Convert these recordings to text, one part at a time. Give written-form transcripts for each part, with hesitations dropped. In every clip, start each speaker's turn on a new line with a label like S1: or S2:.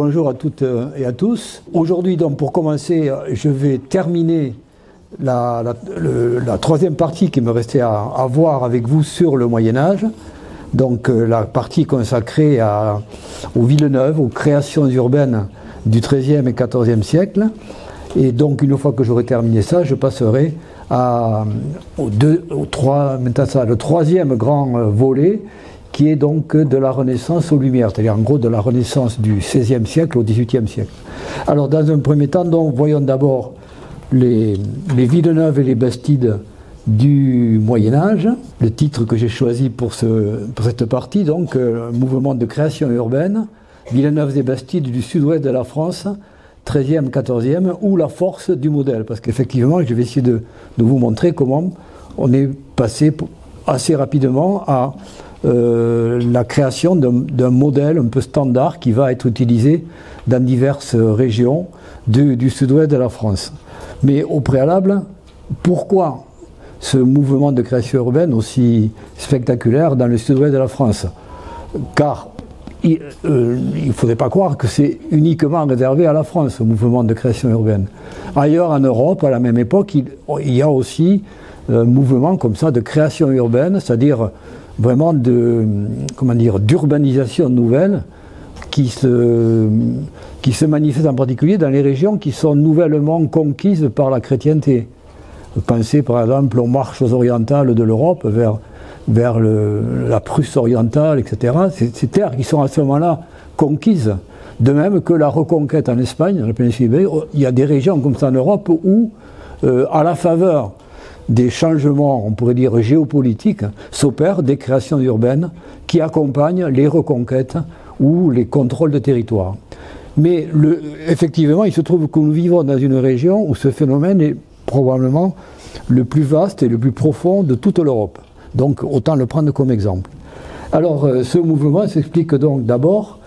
S1: bonjour à toutes et à tous. Aujourd'hui, donc, pour commencer, je vais terminer la troisième partie qui me restait à voir avec vous sur le Moyen-Âge. Donc, la partie consacrée aux villes neuves, aux créations urbaines du XIIIe et XIVe siècle. Et donc, une fois que j'aurai terminé ça, je passerai le troisième grand volet, qui est donc de la Renaissance aux Lumières, c'est-à-dire en gros de la Renaissance du XVIe siècle au XVIIIe siècle. Alors dans un premier temps, donc, voyons d'abord les villes neuves et les bastides du Moyen-Âge. Le titre que j'ai choisi pour cette partie, donc, mouvement de création urbaine, villes neuves et bastides du sud-ouest de la France, 13e, 14e, ou la force du modèle. Parce qu'effectivement, je vais essayer de vous montrer comment on est passé assez rapidement à la création d'un modèle un peu standard qui va être utilisé dans diverses régions du sud-ouest de la France. Mais au préalable, pourquoi ce mouvement de création urbaine aussi spectaculaire dans le sud-ouest de la France? Car il ne faudrait pas croire que c'est uniquement réservé à la France, ce mouvement de création urbaine. Ailleurs en Europe, à la même époque, il y a aussi un mouvement comme ça de création urbaine, c'est-à-dire vraiment d'urbanisation nouvelle qui se manifeste en particulier dans les régions qui sont nouvellement conquises par la chrétienté. Pensez par exemple aux marches orientales de l'Europe vers la Prusse orientale, etc. Ces terres qui sont à ce moment-là conquises, de même que la reconquête en Espagne, dans la péninsule ibérique. Il y a des régions comme ça en Europe où, à la faveur des changements, on pourrait dire géopolitiques, s'opèrent des créations urbaines qui accompagnent les reconquêtes ou les contrôles de territoire. Mais effectivement, il se trouve que nous vivons dans une région où ce phénomène est probablement le plus vaste et le plus profond de toute l'Europe. Donc autant le prendre comme exemple. Alors ce mouvement s'explique donc d'abord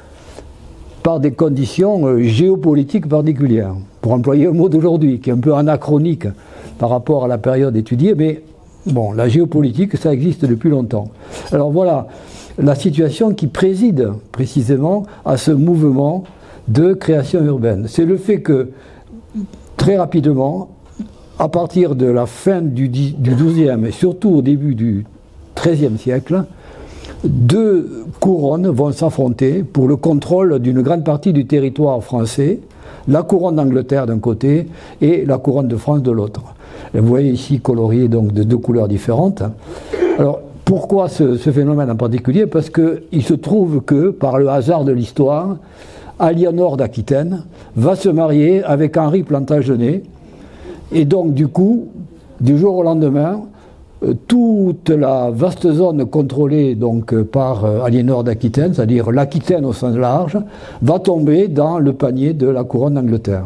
S1: par des conditions géopolitiques particulières, pour employer un mot d'aujourd'hui qui est un peu anachronique par rapport à la période étudiée, mais bon, la géopolitique, ça existe depuis longtemps. Alors voilà la situation qui préside précisément à ce mouvement de création urbaine. C'est le fait que, très rapidement, à partir de la fin du XIIe et surtout au début du XIIIe siècle, deux couronnes vont s'affronter pour le contrôle d'une grande partie du territoire français, la couronne d'Angleterre d'un côté et la couronne de France de l'autre. Vous voyez ici colorié donc de deux couleurs différentes. Alors pourquoi ce phénomène en particulier? Parce qu'il se trouve que, par le hasard de l'histoire, Aliénor d'Aquitaine va se marier avec Henri Plantagenet, et donc du coup, du jour au lendemain, toute la vaste zone contrôlée donc par Aliénor d'Aquitaine, c'est-à-dire l'Aquitaine au sens large, va tomber dans le panier de la couronne d'Angleterre.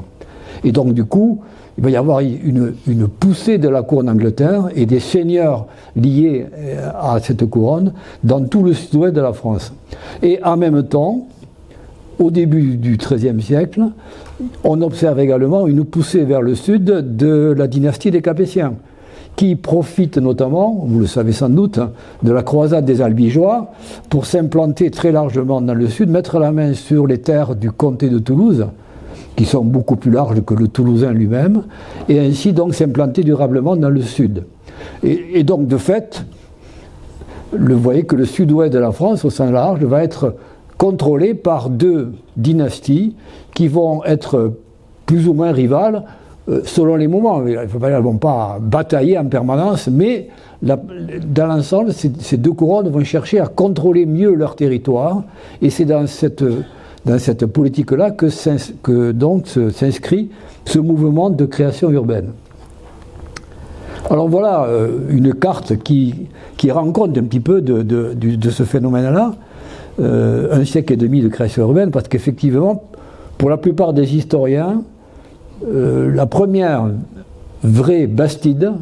S1: Et donc du coup, il va y avoir une poussée de la couronne d'Angleterre et des seigneurs liés à cette couronne dans tout le sud-ouest de la France. Et en même temps, au début du XIIIe siècle, on observe également une poussée vers le sud de la dynastie des Capétiens, qui profite notamment, vous le savez sans doute, de la croisade des Albigeois pour s'implanter très largement dans le sud, mettre la main sur les terres du comté de Toulouse, qui sont beaucoup plus larges que le Toulousain lui-même, et ainsi donc s'implanter durablement dans le sud. Et donc de fait, vous voyez que le sud-ouest de la France, au sens large, va être contrôlé par deux dynasties qui vont être plus ou moins rivales, selon les moments. Elles ne vont pas batailler en permanence, mais dans l'ensemble, ces deux couronnes vont chercher à contrôler mieux leur territoire, et c'est dans cette politique-là que donc s'inscrit ce mouvement de création urbaine. Alors voilà une carte qui rend compte un petit peu de ce phénomène-là, un siècle et demi de création urbaine, parce qu'effectivement, pour la plupart des historiens, la première vraie bastide,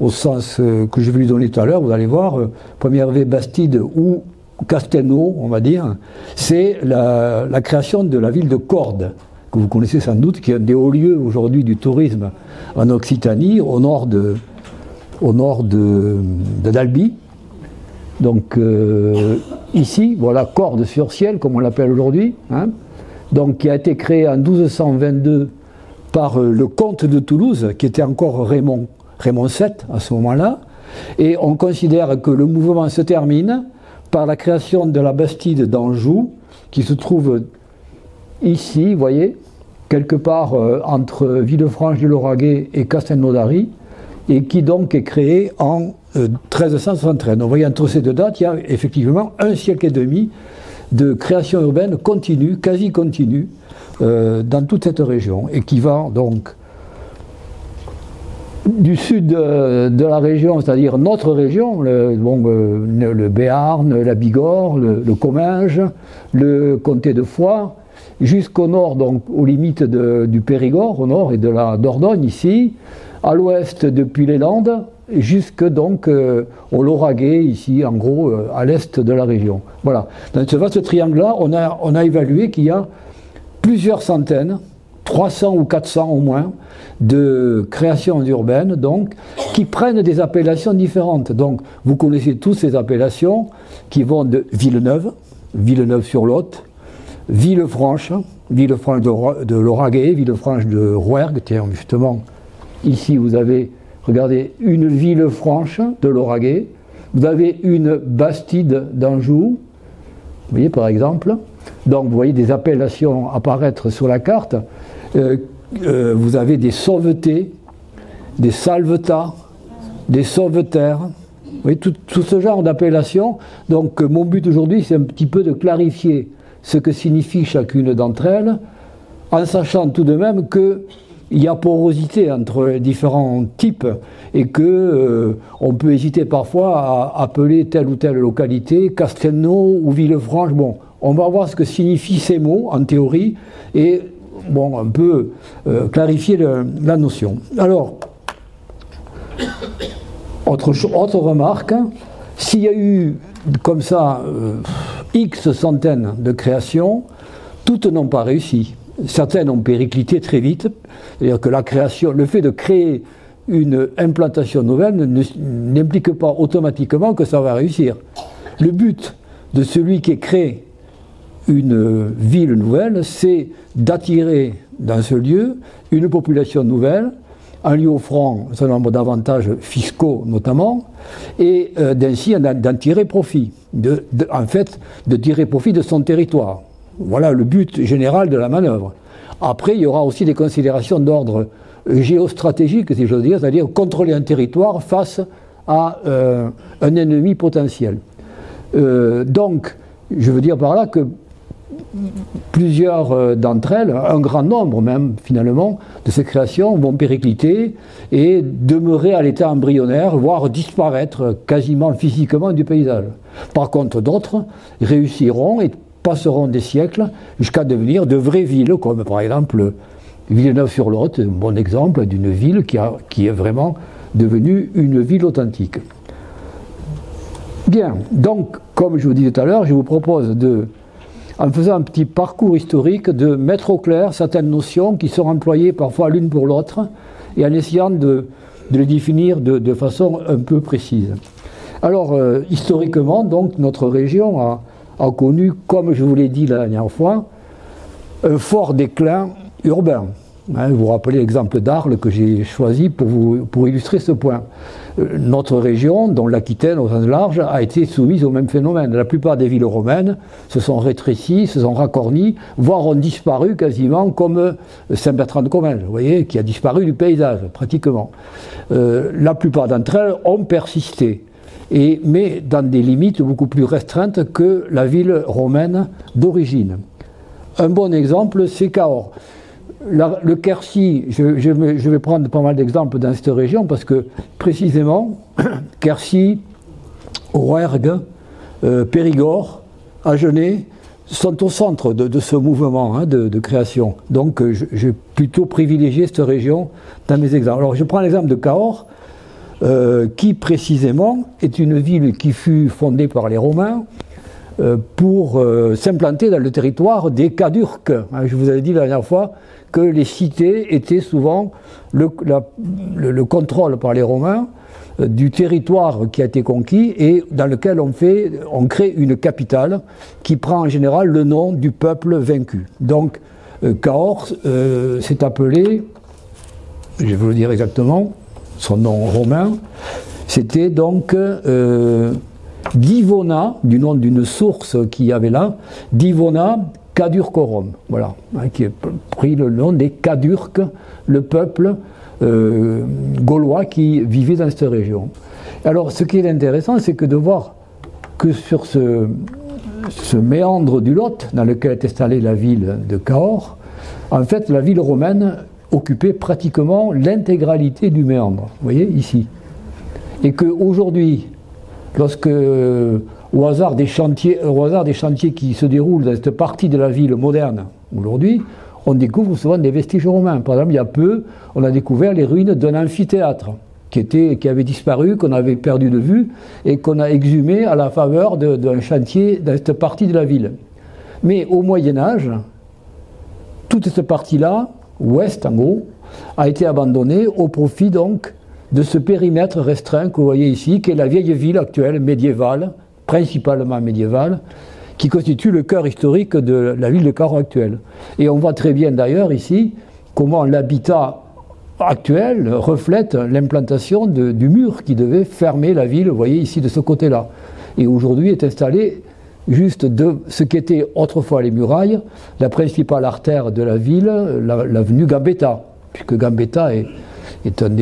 S1: au sens que je vais lui donner tout à l'heure, vous allez voir, première vraie bastide ou castelnau, on va dire, c'est la création de la ville de Cordes, que vous connaissez sans doute, qui est un des hauts lieux aujourd'hui du tourisme en Occitanie, au nord d'Albi. Donc ici, voilà, Cordes sur ciel, comme on l'appelle aujourd'hui, hein. donc qui a été créée en 1222 par le comte de Toulouse, qui était encore Raymond VII à ce moment-là, et on considère que le mouvement se termine par la création de la Bastide d'Anjou, qui se trouve ici, vous voyez, quelque part entre Villefranche de Lauragais et Castelnaudary, et qui donc est créée en 1373. Donc vous voyez, entre ces deux dates, il y a effectivement un siècle et demi de création urbaine continue, quasi continue, dans toute cette région, et qui va donc du sud de la région, c'est-à-dire notre région, le Béarn, la Bigorre, le Comminges, le comté de Foix, jusqu'au nord, donc aux limites du Périgord, au nord, et de la Dordogne ici, à l'ouest depuis les Landes, jusque donc au Lauragais, ici, en gros, à l'est de la région. Voilà. Dans ce vaste triangle-là, on a évalué qu'il y a plusieurs centaines, 300 ou 400 au moins, de créations urbaines, donc, qui prennent des appellations différentes. Donc, vous connaissez tous ces appellations qui vont de Villeneuve, Villeneuve-sur-Lot, Villefranche de Lauragais, Villefranche de Rouergue, tiens, justement, ici vous avez, regardez, une Villefranche de Lauragais, vous avez une Bastide d'Anjou, vous voyez par exemple, donc vous voyez des appellations apparaître sur la carte, vous avez des Sauvetés, des Salvetas, des Sauveterres, vous voyez tout ce genre d'appellations. Donc mon but aujourd'hui c'est un petit peu de clarifier ce que signifie chacune d'entre elles, en sachant tout de même qu'il y a porosité entre différents types et que on peut hésiter parfois à appeler telle ou telle localité Castelnau ou Villefranche. Bon, on va voir ce que signifient ces mots en théorie et bon, un peu clarifier la notion. Alors, autre remarque, s'il y a eu comme ça X centaines de créations, toutes n'ont pas réussi. Certaines ont périclité très vite, c'est-à-dire que la création, le fait de créer une implantation nouvelle n'implique pas automatiquement que ça va réussir. Le but de celui qui crée une ville nouvelle, c'est d'attirer dans ce lieu une population nouvelle, en lui offrant un certain nombre d'avantages fiscaux notamment, et d'ainsi d'en tirer profit, en fait de tirer profit de son territoire. Voilà le but général de la manœuvre. Après, il y aura aussi des considérations d'ordre géostratégique, si j'ose dire, c'est-à-dire contrôler un territoire face à un ennemi potentiel. Donc, je veux dire par là que plusieurs d'entre elles, un grand nombre même finalement, de ces créations vont péricliter et demeurer à l'état embryonnaire, voire disparaître quasiment physiquement du paysage. Par contre, d'autres réussiront et passeront des siècles jusqu'à devenir de vraies villes, comme par exemple Villeneuve-sur-Lot, un bon exemple d'une ville qui est vraiment devenue une ville authentique. Bien, donc, comme je vous disais tout à l'heure, je vous propose en faisant un petit parcours historique, de mettre au clair certaines notions qui sont employées parfois l'une pour l'autre et en essayant de les définir de façon un peu précise. Alors, historiquement, donc, notre région a connu, comme je vous l'ai dit la dernière fois, un fort déclin urbain. Vous vous rappelez l'exemple d'Arles que j'ai choisi pour illustrer ce point. Notre région, dont l'Aquitaine au sens large, a été soumise au même phénomène. La plupart des villes romaines se sont rétrécies, se sont racornies, voire ont disparu quasiment, comme Saint-Bertrand-de-Comminges, vous voyez, qui a disparu du paysage, pratiquement. La plupart d'entre elles ont persisté, mais dans des limites beaucoup plus restreintes que la ville romaine d'origine. Un bon exemple, c'est Cahors. Le Quercy, je vais prendre pas mal d'exemples dans cette région parce que précisément, Quercy, Rouergue, Périgord, Agenais sont au centre de ce mouvement de création. Donc j'ai plutôt privilégié cette région dans mes exemples. Alors je prends l'exemple de Cahors, qui précisément est une ville qui fut fondée par les Romains pour s'implanter dans le territoire des Cadurques. Je vous avais dit la dernière fois que les cités étaient souvent le contrôle par les Romains du territoire qui a été conquis et dans lequel on crée une capitale qui prend en général le nom du peuple vaincu. Donc Cahors s'est appelé, je vais vous le dire exactement, son nom romain, c'était donc Divona, du nom d'une source qu'il y avait là, Divona Cadurcorum, voilà, hein, qui a pris le nom des Cadurques, le peuple gaulois qui vivait dans cette région. Alors ce qui est intéressant, c'est que de voir que sur ce méandre du Lot, dans lequel est installée la ville de Cahors, en fait la ville romaine occupait pratiquement l'intégralité du méandre, vous voyez ici. Et qu'aujourd'hui, lorsque au hasard des chantiers qui se déroulent dans cette partie de la ville moderne aujourd'hui, on découvre souvent des vestiges romains. Par exemple, il y a peu, on a découvert les ruines d'un amphithéâtre qui avait disparu, qu'on avait perdu de vue et qu'on a exhumé à la faveur d'un chantier dans cette partie de la ville. Mais au Moyen-Âge, toute cette partie-là, ouest en gros, a été abandonnée au profit donc de ce périmètre restreint que vous voyez ici, qui est la vieille ville actuelle, médiévale, principalement médiévale, qui constitue le cœur historique de la ville de Cahors actuelle. Et on voit très bien d'ailleurs ici comment l'habitat actuel reflète l'implantation du mur qui devait fermer la ville, vous voyez ici de ce côté-là. Et aujourd'hui est installé juste de ce qui était autrefois les murailles, la principale artère de la ville, l'avenue Gambetta, puisque Gambetta est une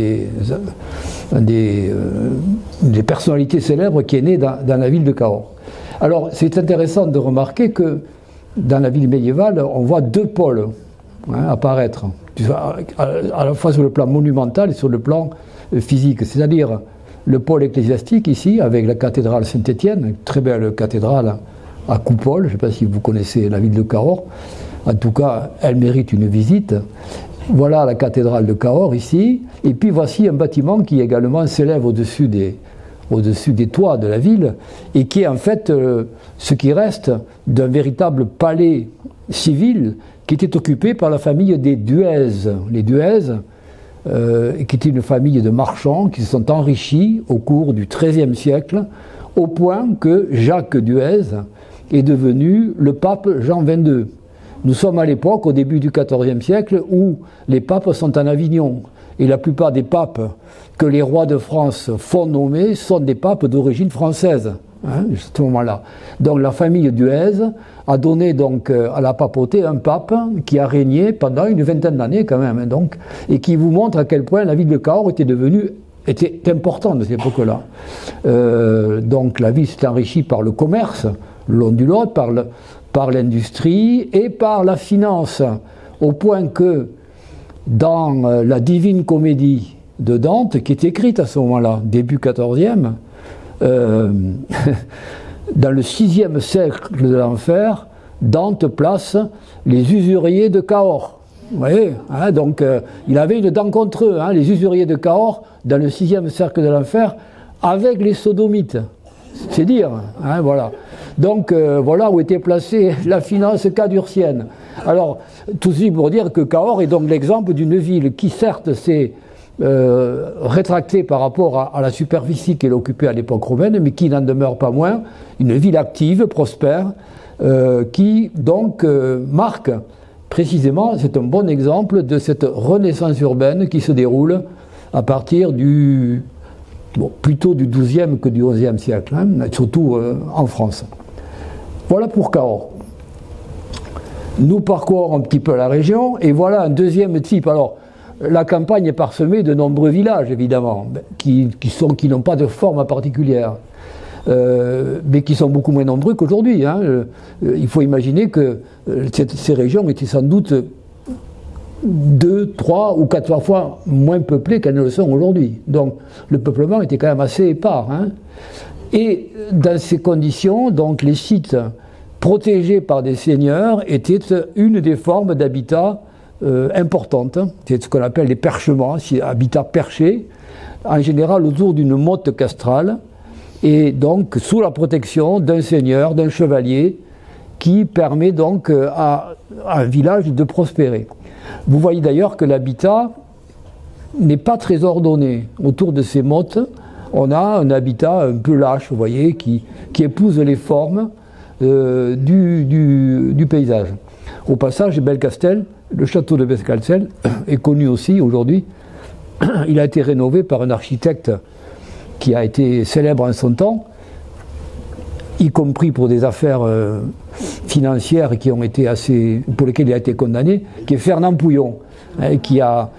S1: des personnalités célèbres qui est née dans la ville de Cahors. Alors c'est intéressant de remarquer que dans la ville médiévale, on voit deux pôles apparaître, à la fois sur le plan monumental et sur le plan physique, c'est-à-dire le pôle ecclésiastique ici, avec la cathédrale Saint-Étienne, une très belle cathédrale à coupole, je ne sais pas si vous connaissez la ville de Cahors, en tout cas elle mérite une visite. Voilà la cathédrale de Cahors ici, et puis voici un bâtiment qui également s'élève au-dessus des toits de la ville, et qui est en fait ce qui reste d'un véritable palais civil qui était occupé par la famille des Duèzes. Les Duèzes, qui était une famille de marchands qui se sont enrichis au cours du XIIIe siècle, au point que Jacques Duèze est devenu le pape Jean XXII. Nous sommes à l'époque, au début du XIVe siècle, où les papes sont en Avignon. Et la plupart des papes que les rois de France font nommer sont des papes d'origine française, à ce moment-là. Donc la famille Duèze a donné donc à la papauté un pape qui a régné pendant une vingtaine d'années quand même, donc, et qui vous montre à quel point la ville de Cahors était importante de cette époque-là. Donc la ville s'est enrichie par le commerce, le long du Lot, par l'industrie et par la finance, au point que dans la Divine Comédie de Dante, qui est écrite à ce moment-là, début XIVe, dans le VIe siècle de l'enfer, Dante place les usuriers de Cahors. Vous voyez, donc il avait une dent contre eux, les usuriers de Cahors, dans le VIe siècle de l'enfer, avec les sodomites. C'est dire, voilà. Donc voilà où était placée la finance cadurcienne. Alors, tout ceci pour dire que Cahors est donc l'exemple d'une ville qui certes s'est rétractée par rapport à la superficie qu'elle occupait à l'époque romaine, mais qui n'en demeure pas moins une ville active, prospère, qui donc marque précisément, c'est un bon exemple de cette renaissance urbaine qui se déroule à partir plutôt du XIIe que du XIe siècle, surtout en France. Voilà pour Cahors. Nous parcourons un petit peu la région, et voilà un deuxième type. Alors, la campagne est parsemée de nombreux villages, évidemment, qui n'ont pas de forme particulière, mais qui sont beaucoup moins nombreux qu'aujourd'hui. Il faut imaginer que ces régions étaient sans doute 2, 3 ou 4 fois moins peuplées qu'elles ne le sont aujourd'hui. Donc le peuplement était quand même assez épars. Et dans ces conditions, donc les sites protégés par des seigneurs étaient une des formes d'habitat importantes. C'est ce qu'on appelle les perchements, habitat perché, en général autour d'une motte castrale, et donc sous la protection d'un seigneur, d'un chevalier, qui permet donc à un village de prospérer. Vous voyez d'ailleurs que l'habitat n'est pas très ordonné autour de ces mottes, on a un habitat un peu lâche, vous voyez, qui épouse les formes du paysage. Au passage, Belcastel, le château de Belcastel, est connu aussi aujourd'hui. Il a été rénové par un architecte qui a été célèbre en son temps, y compris pour des affaires financières pour lesquelles il a été condamné, qui est Fernand Pouillon, hein, qui a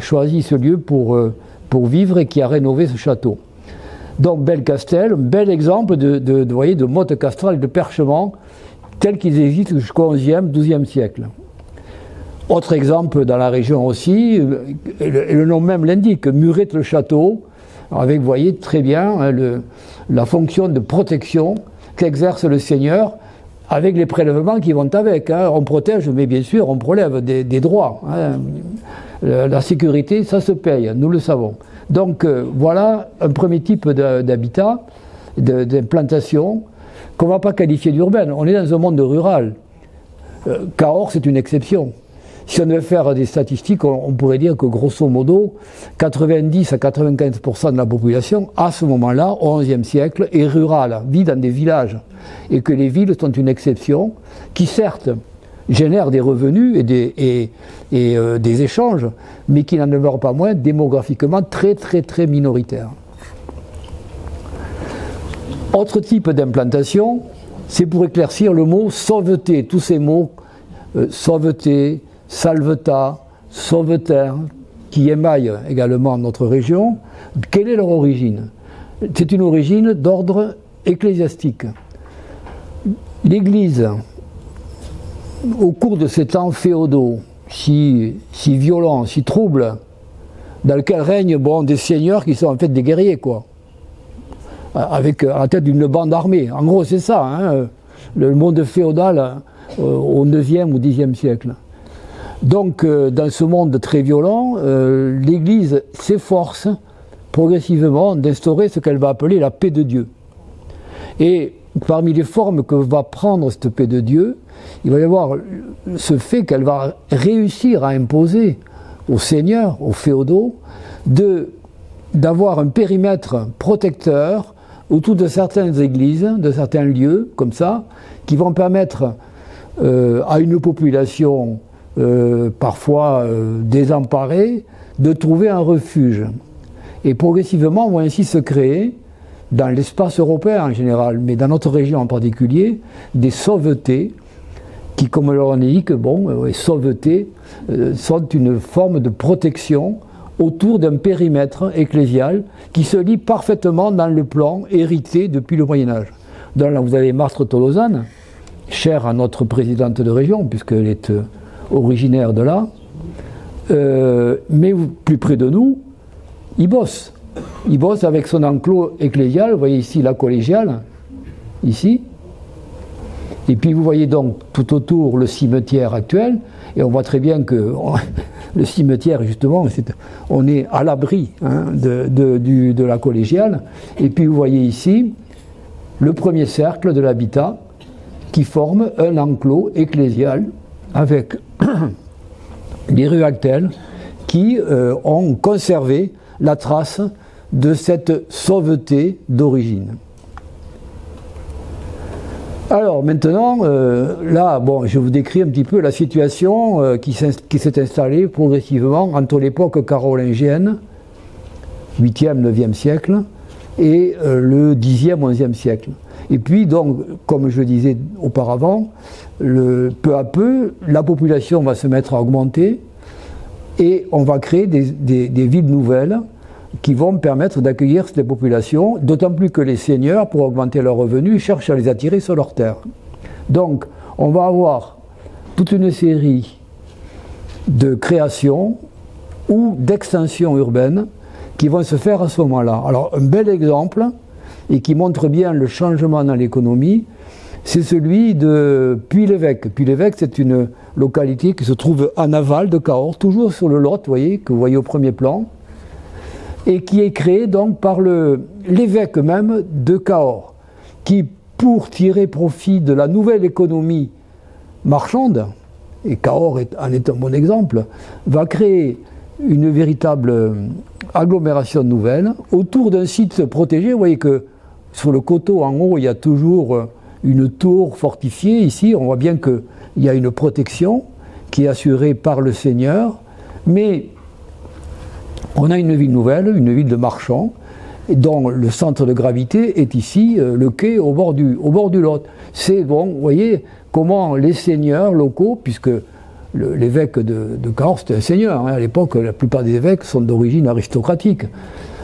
S1: choisi ce lieu pour vivre et qui a rénové ce château. Donc Belcastel, un bel exemple de motte castrale et de perchement tels qu'ils existent jusqu'au XIe, XIIe siècle. Autre exemple dans la région aussi, et le nom même l'indique, Muret-le-Château, avec, vous voyez très bien, hein, la fonction de protection qu'exerce le Seigneur avec les prélèvements qui vont avec. Hein. On protège, mais bien sûr, on prélève des droits. Hein. La sécurité, ça se paye, nous le savons. Donc voilà un premier type d'habitat, d'implantation, qu'on ne va pas qualifier d'urbaine. On est dans un monde rural. Cahors, c'est une exception. Si on devait faire des statistiques, on pourrait dire que grosso modo, 90 à 95% de la population, à ce moment-là, au XIe siècle, est rurale, vit dans des villages. Et que les villes sont une exception, qui certes génèrent des revenus et des échanges, mais qui n'en demeurent pas moins démographiquement très très très minoritaires. Autre type d'implantation, c'est pour éclaircir le mot sauveté, tous ces mots sauveté, salvetat, sauveterre, qui émaillent également notre région. Quelle est leur origine? C'est une origine d'ordre ecclésiastique. L'Église, au cours de ces temps féodaux, si violents, si troubles, dans lesquels règnent des seigneurs qui sont en fait des guerriers, quoi, avec à la tête d'une bande armée. En gros, c'est ça, hein, le monde féodal au IXe ou Xe siècle. Donc, dans ce monde très violent, l'Église s'efforce progressivement d'instaurer ce qu'elle va appeler la paix de Dieu. Et parmi les formes que va prendre cette paix de Dieu, il va y avoir ce fait qu'elle va réussir à imposer aux seigneurs, aux féodaux, d'avoir un périmètre protecteur autour de certaines églises, de certains lieux, comme ça, qui vont permettre à une population parfois désemparée de trouver un refuge. Et progressivement vont ainsi se créer, dans l'espace européen en général, mais dans notre région en particulier, des sauvetés qui, comme leur indique, sauvetés sont une forme de protection autour d'un périmètre ecclésial qui se lie parfaitement dans le plan hérité depuis le Moyen-Âge. Donc là, vous avez Mastre-Tolosane, chère à notre présidente de région, puisqu'elle est originaire de là, mais plus près de nous, il bosse. Il bosse avec son enclos ecclésial, vous voyez ici la collégiale, ici. Et puis vous voyez donc tout autour le cimetière actuel, et on voit très bien que le cimetière, justement, on est à l'abri, hein, de la collégiale. Et puis vous voyez ici le premier cercle de l'habitat qui forme un enclos ecclésial avec des rues actuelles qui ont conservé la trace de cette sauveté d'origine. Alors maintenant, là, je vous décris un petit peu la situation qui s'est installée progressivement entre l'époque carolingienne, 8e, 9e siècle, et le 10e, 11e siècle. Et puis, donc, comme je le disais auparavant, peu à peu, la population va se mettre à augmenter et on va créer des villes nouvelles qui vont permettre d'accueillir ces populations, d'autant plus que les seigneurs, pour augmenter leurs revenus, cherchent à les attirer sur leurs terres. Donc, on va avoir toute une série de créations ou d'extensions urbaines qui vont se faire à ce moment-là. Alors, un bel exemple, et qui montre bien le changement dans l'économie, c'est celui de Puy-l'Évêque. Puy-l'Évêque, c'est une localité qui se trouve en aval de Cahors, toujours sur le Lot, que vous voyez au premier plan, et qui est créé donc par l'évêque même de Cahors, qui, pour tirer profit de la nouvelle économie marchande, et Cahors en est un bon exemple, va créer une véritable agglomération nouvelle autour d'un site protégé. Vous voyez que sur le coteau en haut, il y a toujours une tour fortifiée. Ici, on voit bien qu'il y a une protection qui est assurée par le seigneur, mais on a une ville nouvelle, une ville de marchands, dont le centre de gravité est ici, le quai au bord du Lot. C'est bon, vous voyez comment les seigneurs locaux, puisque l'évêque de Cahors c'était un seigneur, hein, à l'époque la plupart des évêques sont d'origine aristocratique,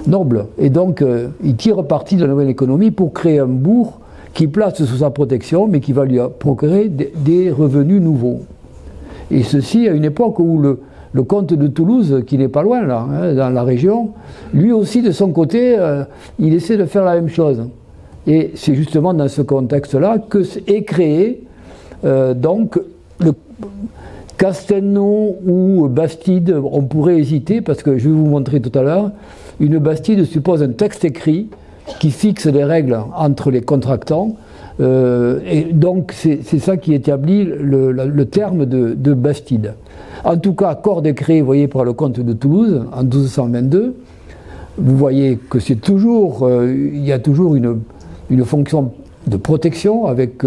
S1: noble, et donc il tire parti de la nouvelle économie pour créer un bourg qui place sous sa protection, mais qui va lui procurer des revenus nouveaux. Et ceci à une époque où le comte de Toulouse, qui n'est pas loin là, hein, dans la région, lui aussi de son côté, il essaie de faire la même chose. Et c'est justement dans ce contexte-là que est créé donc le Castelnau ou Bastide. On pourrait hésiter parce que je vais vous montrer tout à l'heure, une Bastide suppose un texte écrit qui fixe les règles entre les contractants. Et donc c'est ça qui établit le terme de Bastide. En tout cas, corps décret, vous voyez, par le comte de Toulouse en 1222, vous voyez que c'est toujours, il y a toujours une fonction de protection avec,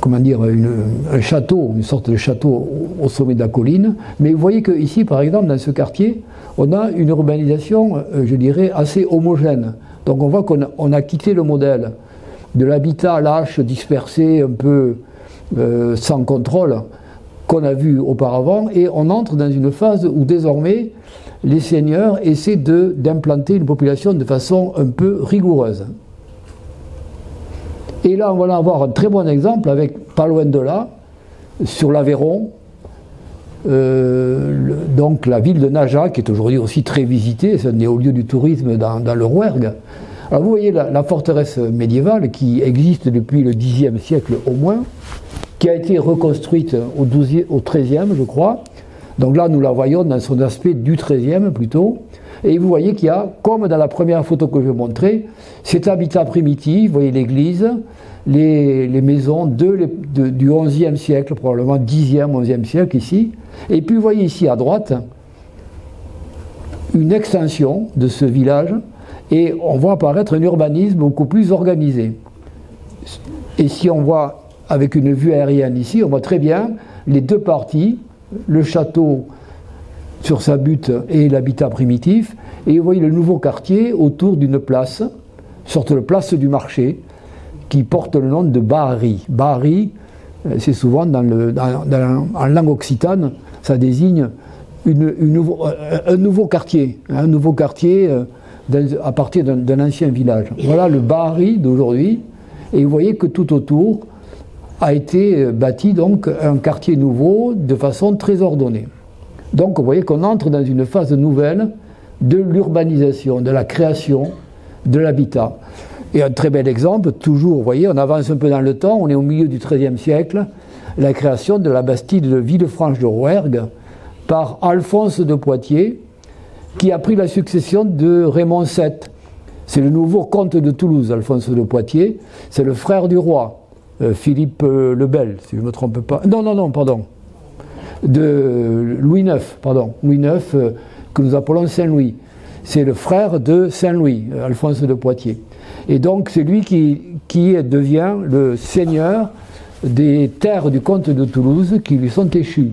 S1: comment dire, un château, une sorte de château au sommet de la colline. Mais vous voyez qu'ici, par exemple, dans ce quartier, on a une urbanisation, je dirais, assez homogène. Donc on voit qu'on a quitté le modèle de l'habitat lâche, dispersé, un peu sans contrôle, qu'on a vu auparavant, et on entre dans une phase où désormais les seigneurs essaient d'implanter une population de façon un peu rigoureuse. Et là, on va avoir un très bon exemple avec, pas loin de là, sur l'Aveyron, donc la ville de Naja, qui est aujourd'hui aussi très visitée, c'est un des hauts lieux du tourisme dans le Rouergue. Alors vous voyez la forteresse médiévale qui existe depuis le Xe siècle au moins, qui a été reconstruite au XIIIe, je crois. Donc là, nous la voyons dans son aspect du XIIIe plutôt. Et vous voyez qu'il y a, comme dans la première photo que je vais montrer, cet habitat primitif. Vous voyez l'église, les maisons du XIe siècle, probablement Xe, XIe siècle ici. Et puis vous voyez ici à droite une extension de ce village. Et on voit apparaître un urbanisme beaucoup plus organisé. Et si on voit avec une vue aérienne ici, on voit très bien les deux parties, le château sur sa butte et l'habitat primitif, et vous voyez le nouveau quartier autour d'une place, sorte de place du marché, qui porte le nom de Bahari. Bahari, c'est souvent en langue occitane, ça désigne un nouveau quartier, à partir d'un ancien village. Voilà le Bahari d'aujourd'hui, et vous voyez que tout autour a été bâti donc un quartier nouveau de façon très ordonnée. Donc vous voyez qu'on entre dans une phase nouvelle de l'urbanisation, de la création de l'habitat. Et un très bel exemple, toujours, vous voyez, on avance un peu dans le temps, on est au milieu du XIIIe siècle, la création de la bastide de Villefranche de Rouergue par Alphonse de Poitiers, qui a pris la succession de Raymond VII. C'est le nouveau comte de Toulouse, Alphonse de Poitiers, c'est le frère du roi. Philippe le Bel, si je ne me trompe pas. Non, pardon. De Louis IX, que nous appelons Saint-Louis. C'est le frère de Saint-Louis, Alphonse de Poitiers. Et donc c'est lui qui devient le seigneur des terres du comte de Toulouse qui lui sont échues.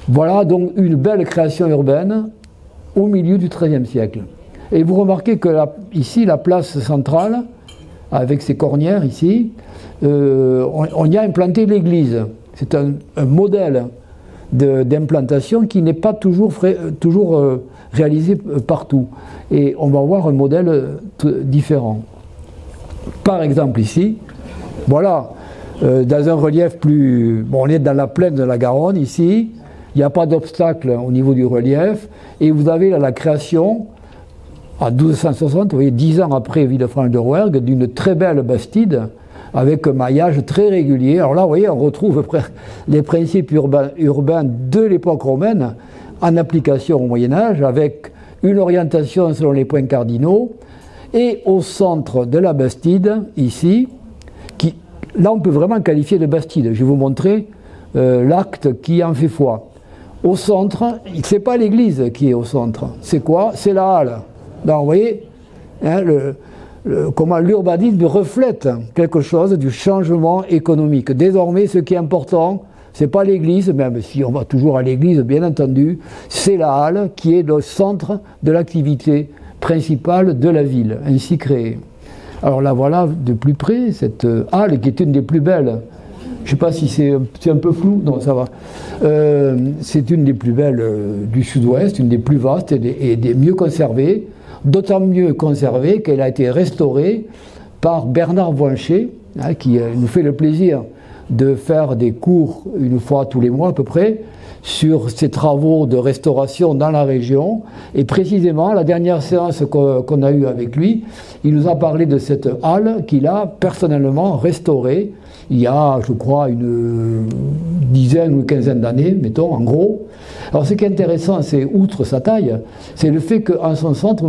S1: Voilà donc une belle création urbaine au milieu du XIIIe siècle. Et vous remarquez que ici, la place centrale, avec ses cornières ici, on y a implanté l'église. C'est un modèle d'implantation qui n'est pas toujours réalisé partout. Et on va voir un modèle différent. Par exemple ici, voilà, dans un relief plus... Bon, on est dans la plaine de la Garonne ici, il n'y a pas d'obstacle au niveau du relief, et vous avez là, la création, en 1260, vous voyez, 10 ans après Villefranche de Rouergue, d'une très belle bastide, avec un maillage très régulier. Alors là, vous voyez, on retrouve les principes urbains de l'époque romaine en application au Moyen-Âge, avec une orientation selon les points cardinaux, et au centre de la bastide, ici, là on peut vraiment qualifier de bastide. Je vais vous montrer l'acte qui en fait foi.
S2: au centre, ce n'est pas l'église qui est au centre. C'est quoi? C'est la halle. Donc vous voyez hein, comment l'urbanisme reflète quelque chose du changement économique. Désormais, ce qui est important, ce n'est pas l'église, même si on va toujours à l'église, bien entendu, c'est la halle qui est le centre de l'activité principale de la ville, ainsi créée. Alors là, voilà de plus près cette halle qui est une des plus belles. Je ne sais pas si c'est un peu flou, non, ça va. C'est une des plus belles du sud-ouest, une des plus vastes et des mieux conservées, d'autant mieux conservée qu'elle a été restaurée par Bernard Voinchet, hein, qui nous fait le plaisir de faire des cours une fois tous les mois à peu près sur ces travaux de restauration dans la région. Et précisément, la dernière séance qu'on a eue avec lui, il nous a parlé de cette halle qu'il a personnellement restaurée il y a, je crois, une dizaine ou une quinzaine d'années, mettons, en gros. Alors ce qui est intéressant, c'est, outre sa taille, c'est le fait qu'en son centre,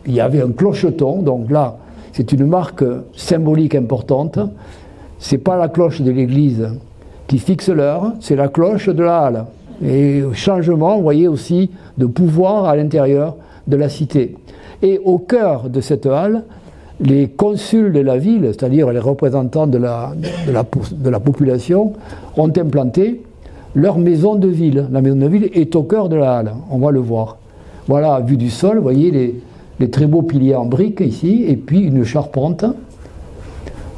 S2: il y avait un clocheton, donc là, c'est une marque symbolique importante. C'est pas la cloche de l'église qui fixe l'heure, c'est la cloche de la halle. Et changement, vous voyez aussi, de pouvoir à l'intérieur de la cité. Et au cœur de cette halle, les consuls de la ville, c'est-à-dire les représentants de la population, ont implanté leur maison de ville. La maison de ville est au cœur de la halle, on va le voir. Voilà, vue du sol, vous voyez les très beaux piliers en briques ici, et puis une charpente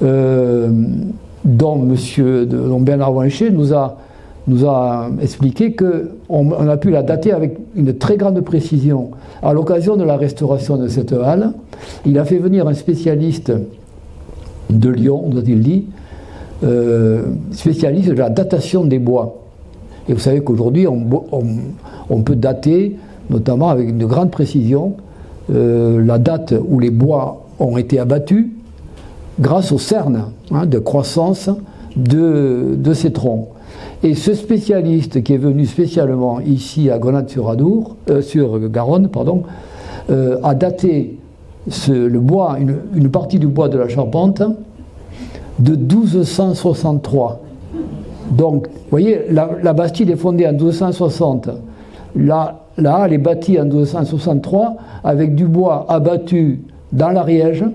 S2: dont Bernard Voinchet nous a expliqué qu'on a pu la dater avec une très grande précision. À l'occasion de la restauration de cette halle, il a fait venir un spécialiste de Lyon, nous a-t-il dit, spécialiste de la datation des bois. Et vous savez qu'aujourd'hui, on peut dater, notamment avec une grande précision, la date où les bois ont été abattus grâce aux cernes de croissance de ces troncs. Et ce spécialiste qui est venu spécialement ici à Grenade-sur-Garonne, a daté le bois, une partie du bois de la charpente de 1263. Donc, vous voyez, la Bastide est fondée en 1260. La halle est bâtie en 1263 avec du bois abattu dans l'Ariège,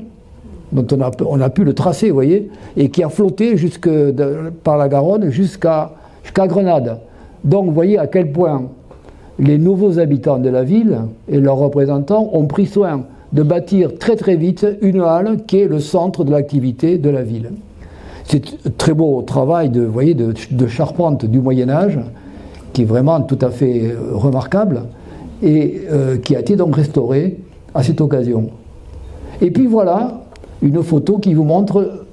S2: dont on a pu le tracer, vous voyez, et qui a flotté par la Garonne jusqu'à Grenade. Donc vous voyez à quel point les nouveaux habitants de la ville et leurs représentants ont pris soin de bâtir très très vite une halle qui est le centre de l'activité de la ville. C'est un très beau travail de charpente du Moyen-Âge, qui est vraiment tout à fait remarquable, et qui a été donc restauré à cette occasion. Et puis voilà une photo qui vous montre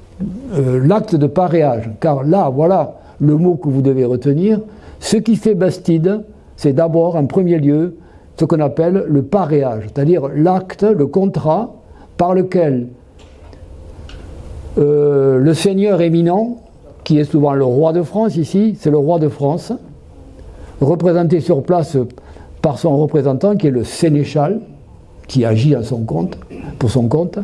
S2: l'acte de paréage, car là, voilà le mot que vous devez retenir. Ce qui fait Bastide, c'est d'abord, en premier lieu, ce qu'on appelle le paréage, c'est-à-dire l'acte, le contrat par lequel le seigneur éminent, qui est souvent le roi de France ici, c'est le roi de France, représenté sur place par son représentant qui est le sénéchal, qui agit pour son compte.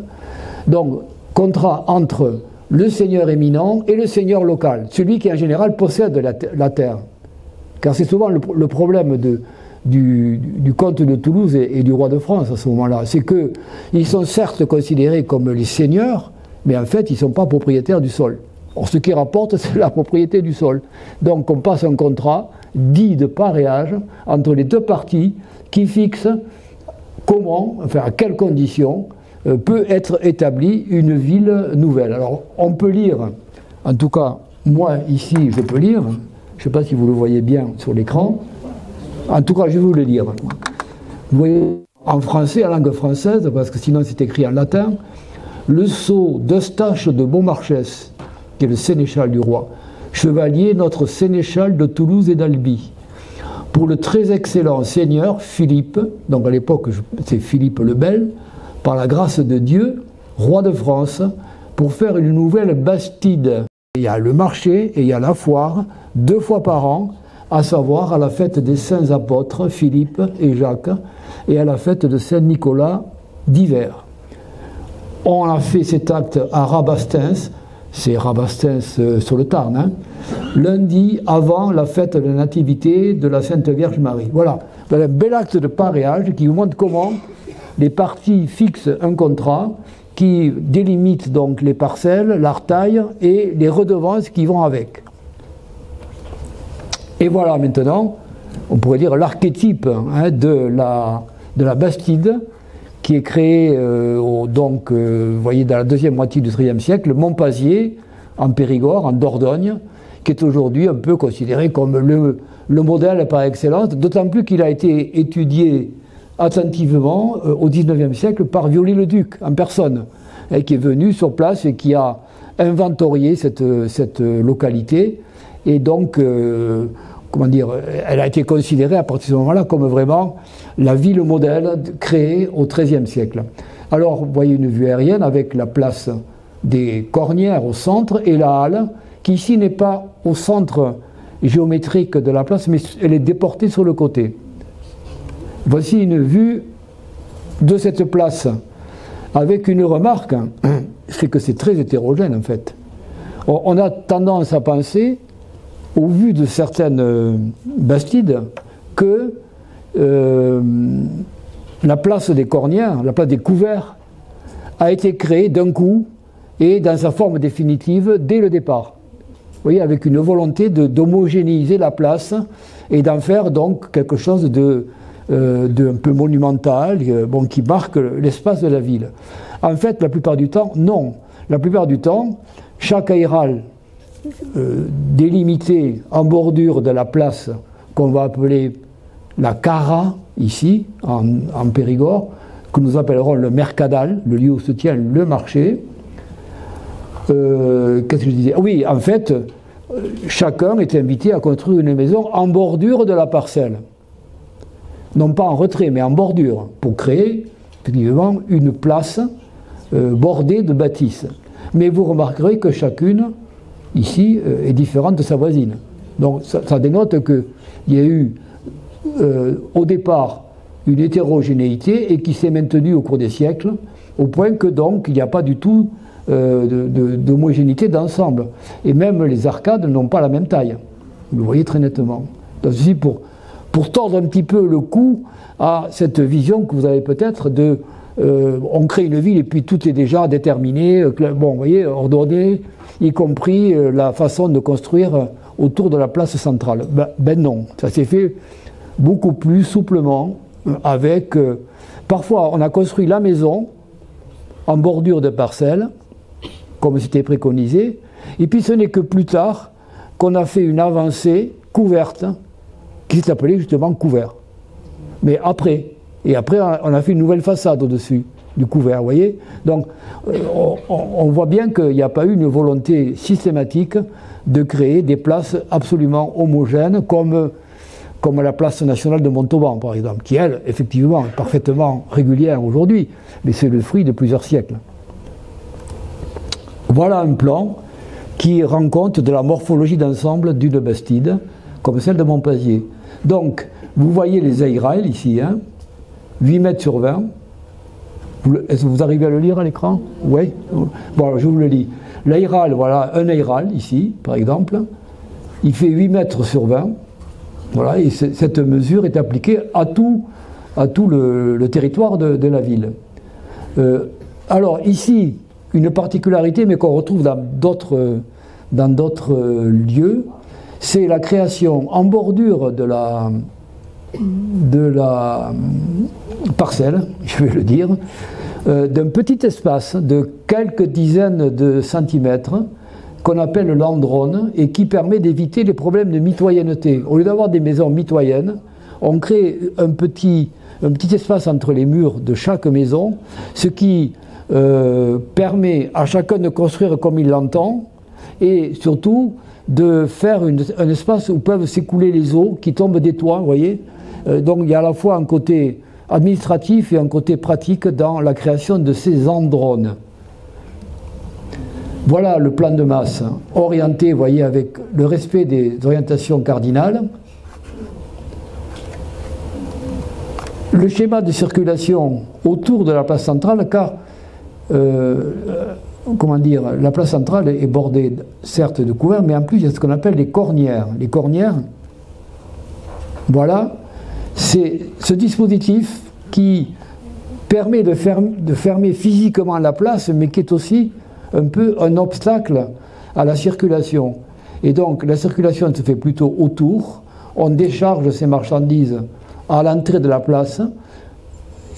S2: Donc, contrat entre le seigneur éminent et le seigneur local, celui qui en général possède la terre. Car c'est souvent le problème du comte de Toulouse et du roi de France à ce moment-là. C'est qu'ils sont certes considérés comme les seigneurs, mais en fait ils ne sont pas propriétaires du sol. Or, ce qui rapporte, c'est la propriété du sol. Donc on passe un contrat dit de paréage entre les deux parties qui fixe à quelles conditions peut être établie une ville nouvelle. Alors, on peut lire, en tout cas, moi, ici, je peux lire, je ne sais pas si vous le voyez bien sur l'écran, en tout cas, je vais vous le lire. Vous voyez, en français, en langue française, parce que sinon c'est écrit en latin, le sceau d'Eustache de Beaumarchais, qui est le sénéchal du roi, chevalier, notre sénéchal de Toulouse et d'Albi, pour le très excellent seigneur Philippe, donc à l'époque c'est Philippe le Bel, par la grâce de Dieu, roi de France, pour faire une nouvelle Bastide. Il y a le marché et il y a la foire, 2 fois par an, à savoir à la fête des saints apôtres, Philippe et Jacques, et à la fête de Saint-Nicolas d'hiver. On a fait cet acte à Rabastens, c'est Rabastens sur le Tarn, hein, lundi avant la fête de la Nativité de la Sainte Vierge Marie. Voilà, un bel acte de pareage qui vous montre comment les parties fixent un contrat qui délimite donc les parcelles, leur taille et les redevances qui vont avec. Et voilà maintenant, on pourrait dire l'archétype hein, de la bastide qui est créé vous voyez, dans la deuxième moitié du XIIIe siècle, Montpazier, en Périgord, en Dordogne, qui est aujourd'hui un peu considéré comme le modèle par excellence, d'autant plus qu'il a été étudié attentivement au XIXe siècle par Viollet-le-Duc en personne, et qui est venu sur place et qui a inventorié cette localité, et donc comment dire, elle a été considérée à partir de ce moment-là comme vraiment la ville modèle créée au XIIIe siècle. Alors, vous voyez une vue aérienne avec la place des Cornières au centre et la halle, qui ici n'est pas au centre géométrique de la place, mais elle est déportée sur le côté. Voici une vue de cette place, avec une remarque, c'est que c'est très hétérogène en fait. On a tendance à penser, au vu de certaines bastides, que la place des Cornières, la place des couverts, a été créée d'un coup et dans sa forme définitive dès le départ. Vous voyez, avec une volonté d'homogénéiser la place et d'en faire donc quelque chose d'un peu monumental, bon, qui marque l'espace de la ville. En fait, la plupart du temps, non. La plupart du temps, chaque aïral délimité en bordure de la place qu'on va appeler la Cara, ici, en Périgord, que nous appellerons le Mercadal, le lieu où se tient le marché. Qu'est-ce que je disais? Oui, en fait, chacun est invité à construire une maison en bordure de la parcelle. Non pas en retrait, mais en bordure, pour créer, effectivement, une place bordée de bâtisses. Mais vous remarquerez que chacune, ici, est différente de sa voisine. Donc ça dénote qu'il y a eu, au départ, une hétérogénéité et qui s'est maintenue au cours des siècles, au point que donc il n'y a pas du tout d'homogénéité d'ensemble. Et même les arcades n'ont pas la même taille. Vous le voyez très nettement. Donc ceci pour tordre un petit peu le cou à cette vision que vous avez peut-être de on crée une ville et puis tout est déjà déterminé, bon, vous voyez, ordonné, y compris la façon de construire autour de la place centrale. Ben non, ça s'est fait beaucoup plus souplement avec... parfois, on a construit la maison en bordure de parcelles, comme c'était préconisé, et puis ce n'est que plus tard qu'on a fait une avancée couverte, qui s'est appelée justement couvert. Mais après, et après on a fait une nouvelle façade au-dessus du couvert, vous voyez. Donc on voit bien qu'il n'y a pas eu une volonté systématique de créer des places absolument homogènes comme la place nationale de Montauban, par exemple, qui, elle, effectivement, est parfaitement régulière aujourd'hui, mais c'est le fruit de plusieurs siècles. Voilà un plan qui rend compte de la morphologie d'ensemble d'une bastide, comme celle de Montpazier. Donc, vous voyez les aïrales ici, hein, 8 mètres sur 20. Est-ce que vous arrivez à le lire à l'écran? Oui. Bon, alors je vous le lis. L'aïral, voilà, un aïral ici, par exemple, il fait 8 mètres sur 20. Voilà, et cette mesure est appliquée à tout le territoire de la ville. Alors ici, une particularité, mais qu'on retrouve dans d'autres lieux, c'est la création en bordure de la parcelle, je vais le dire, d'un petit espace de quelques dizaines de centimètres, qu'on appelle l'androne et qui permet d'éviter les problèmes de mitoyenneté. Au lieu d'avoir des maisons mitoyennes, on crée un petit espace entre les murs de chaque maison, ce qui permet à chacun de construire comme il l'entend et surtout de faire un espace où peuvent s'écouler les eaux qui tombent des toits, vous voyez. Donc il y a à la fois un côté administratif et un côté pratique dans la création de ces andrones. Voilà le plan de masse, orienté, vous voyez, avec le respect des orientations cardinales. Le schéma de circulation autour de la place centrale, car comment dire, la place centrale est bordée certes de couverts, mais en plus il y a ce qu'on appelle les cornières. Les cornières, voilà, c'est ce dispositif qui permet de fermer physiquement la place, mais qui est aussi un peu un obstacle à la circulation. Et donc la circulation se fait plutôt autour, on décharge ces marchandises à l'entrée de la place,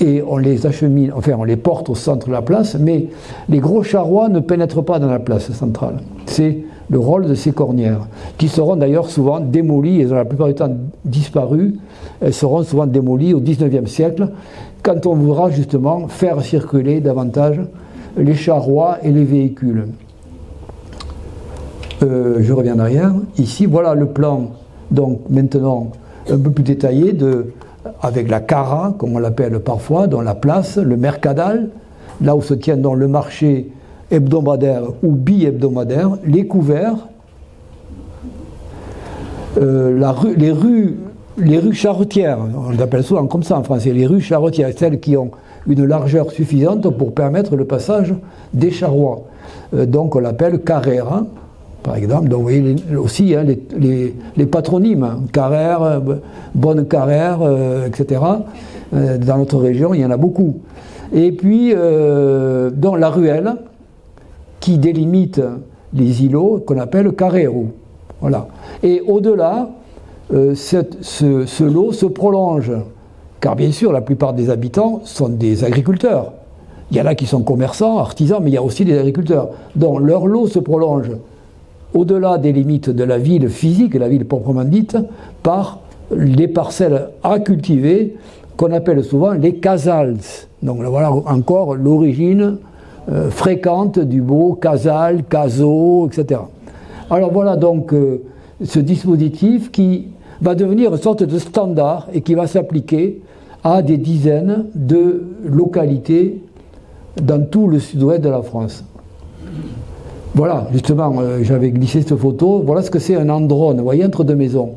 S2: et on les achemine, enfin on les porte au centre de la place, mais les gros charrois ne pénètrent pas dans la place centrale. C'est le rôle de ces cornières, qui seront d'ailleurs souvent démolies, et dans la plupart du temps disparues. Elles seront souvent démolies au XIXe siècle, quand on voudra justement faire circuler davantage les charrois et les véhicules. Je reviens en arrière. Ici, voilà le plan, donc maintenant un peu plus détaillé, avec la cara, comme on l'appelle parfois, dans la place, le mercadal, là où se tient donc le marché hebdomadaire ou bi-hebdomadaire, les couverts, les rues charretières, on les appelle souvent comme ça en français, les rues charretières, celles qui ont une largeur suffisante pour permettre le passage des charrois. Donc on l'appelle carrera, par exemple. Donc vous voyez aussi hein, les patronymes, Carrère, Bonne Carrère, etc. Dans notre région, il y en a beaucoup. Et puis, dans la ruelle, qui délimite les îlots, qu'on appelle Carrero. Voilà. Et au-delà, ce lot se prolonge, car bien sûr, la plupart des habitants sont des agriculteurs. Il y en a qui sont commerçants, artisans, mais il y a aussi des agriculteurs. Donc leur lot se prolonge au-delà des limites de la ville physique, la ville proprement dite, par les parcelles à cultiver, qu'on appelle souvent les casals. Donc voilà encore l'origine fréquente du mot casal, caso, etc. Alors voilà donc ce dispositif qui va devenir une sorte de standard et qui va s'appliquer à des dizaines de localités dans tout le sud-ouest de la France. Voilà, justement, j'avais glissé cette photo. Voilà ce que c'est un androne, vous voyez, entre deux maisons,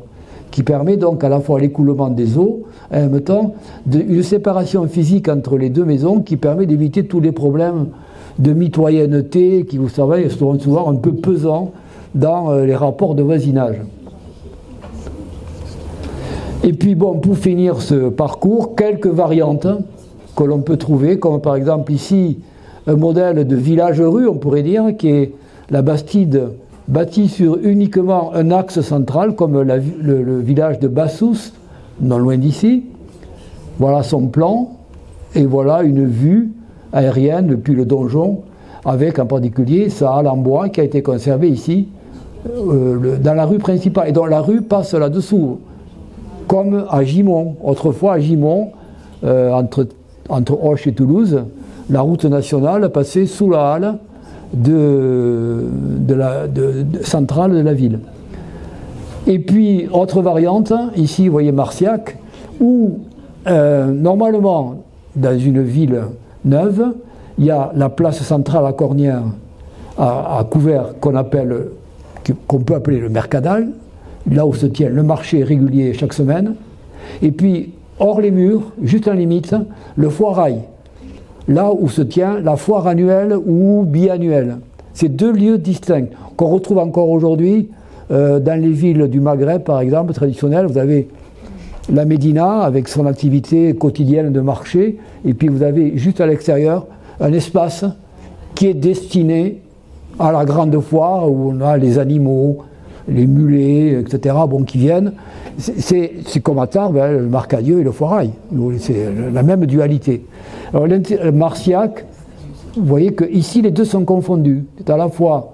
S2: qui permet donc à la fois l'écoulement des eaux, et en même temps une séparation physique entre les deux maisons qui permet d'éviter tous les problèmes de mitoyenneté qui, vous savez, sont souvent un peu pesants dans les rapports de voisinage. Et puis bon, pour finir ce parcours, quelques variantes que l'on peut trouver, comme par exemple ici, un modèle de village-rue, on pourrait dire, qui est la Bastide bâtie sur uniquement un axe central, comme le village de Bassous, non loin d'ici. Voilà son plan, et voilà une vue aérienne depuis le donjon, avec en particulier sa halle en bois qui a été conservée ici, dans la rue principale, et dont la rue passe là-dessous, comme à Gimont. Autrefois, à Gimont, entre Auch et Toulouse, la route nationale passait sous la halle centrale de la ville. Et puis, autre variante, ici, vous voyez Marciac, où, normalement, dans une ville neuve, il y a la place centrale à Cornières, à couvert, qu'on peut appeler le mercadal, là où se tient le marché régulier chaque semaine, et puis, hors les murs, juste en limite, le foirail, là où se tient la foire annuelle ou biannuelle. C'est deux lieux distincts qu'on retrouve encore aujourd'hui dans les villes du Maghreb, par exemple, traditionnelles. Vous avez la Médina avec son activité quotidienne de marché, et puis vous avez juste à l'extérieur un espace qui est destiné à la grande foire où on a les animaux, les mulets, etc., bon, qui viennent. C'est comme à Tarbes, hein, le Marcadieu et le Foirail. C'est la même dualité. Alors, Marciac, vous voyez que ici les deux sont confondus. C'est à la fois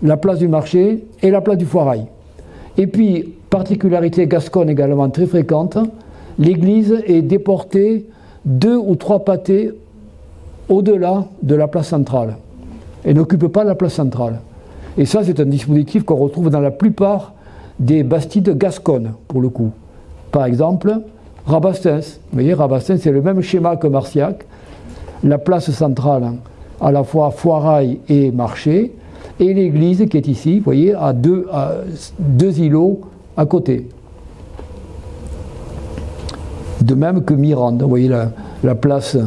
S2: la place du marché et la place du Foirail. Et puis, particularité gasconne également très fréquente, l'église est déportée 2 ou 3 pâtés au-delà de la place centrale. Et n'occupe pas la place centrale. Et ça, c'est un dispositif qu'on retrouve dans la plupart des bastides gasconnes, pour le coup. Par exemple, Rabastens. Vous voyez, Rabastens, c'est le même schéma que Marciac. La place centrale, à la fois Foirail et marché, et l'église qui est ici, vous voyez, à deux îlots à côté. De même que Mirande, vous voyez la place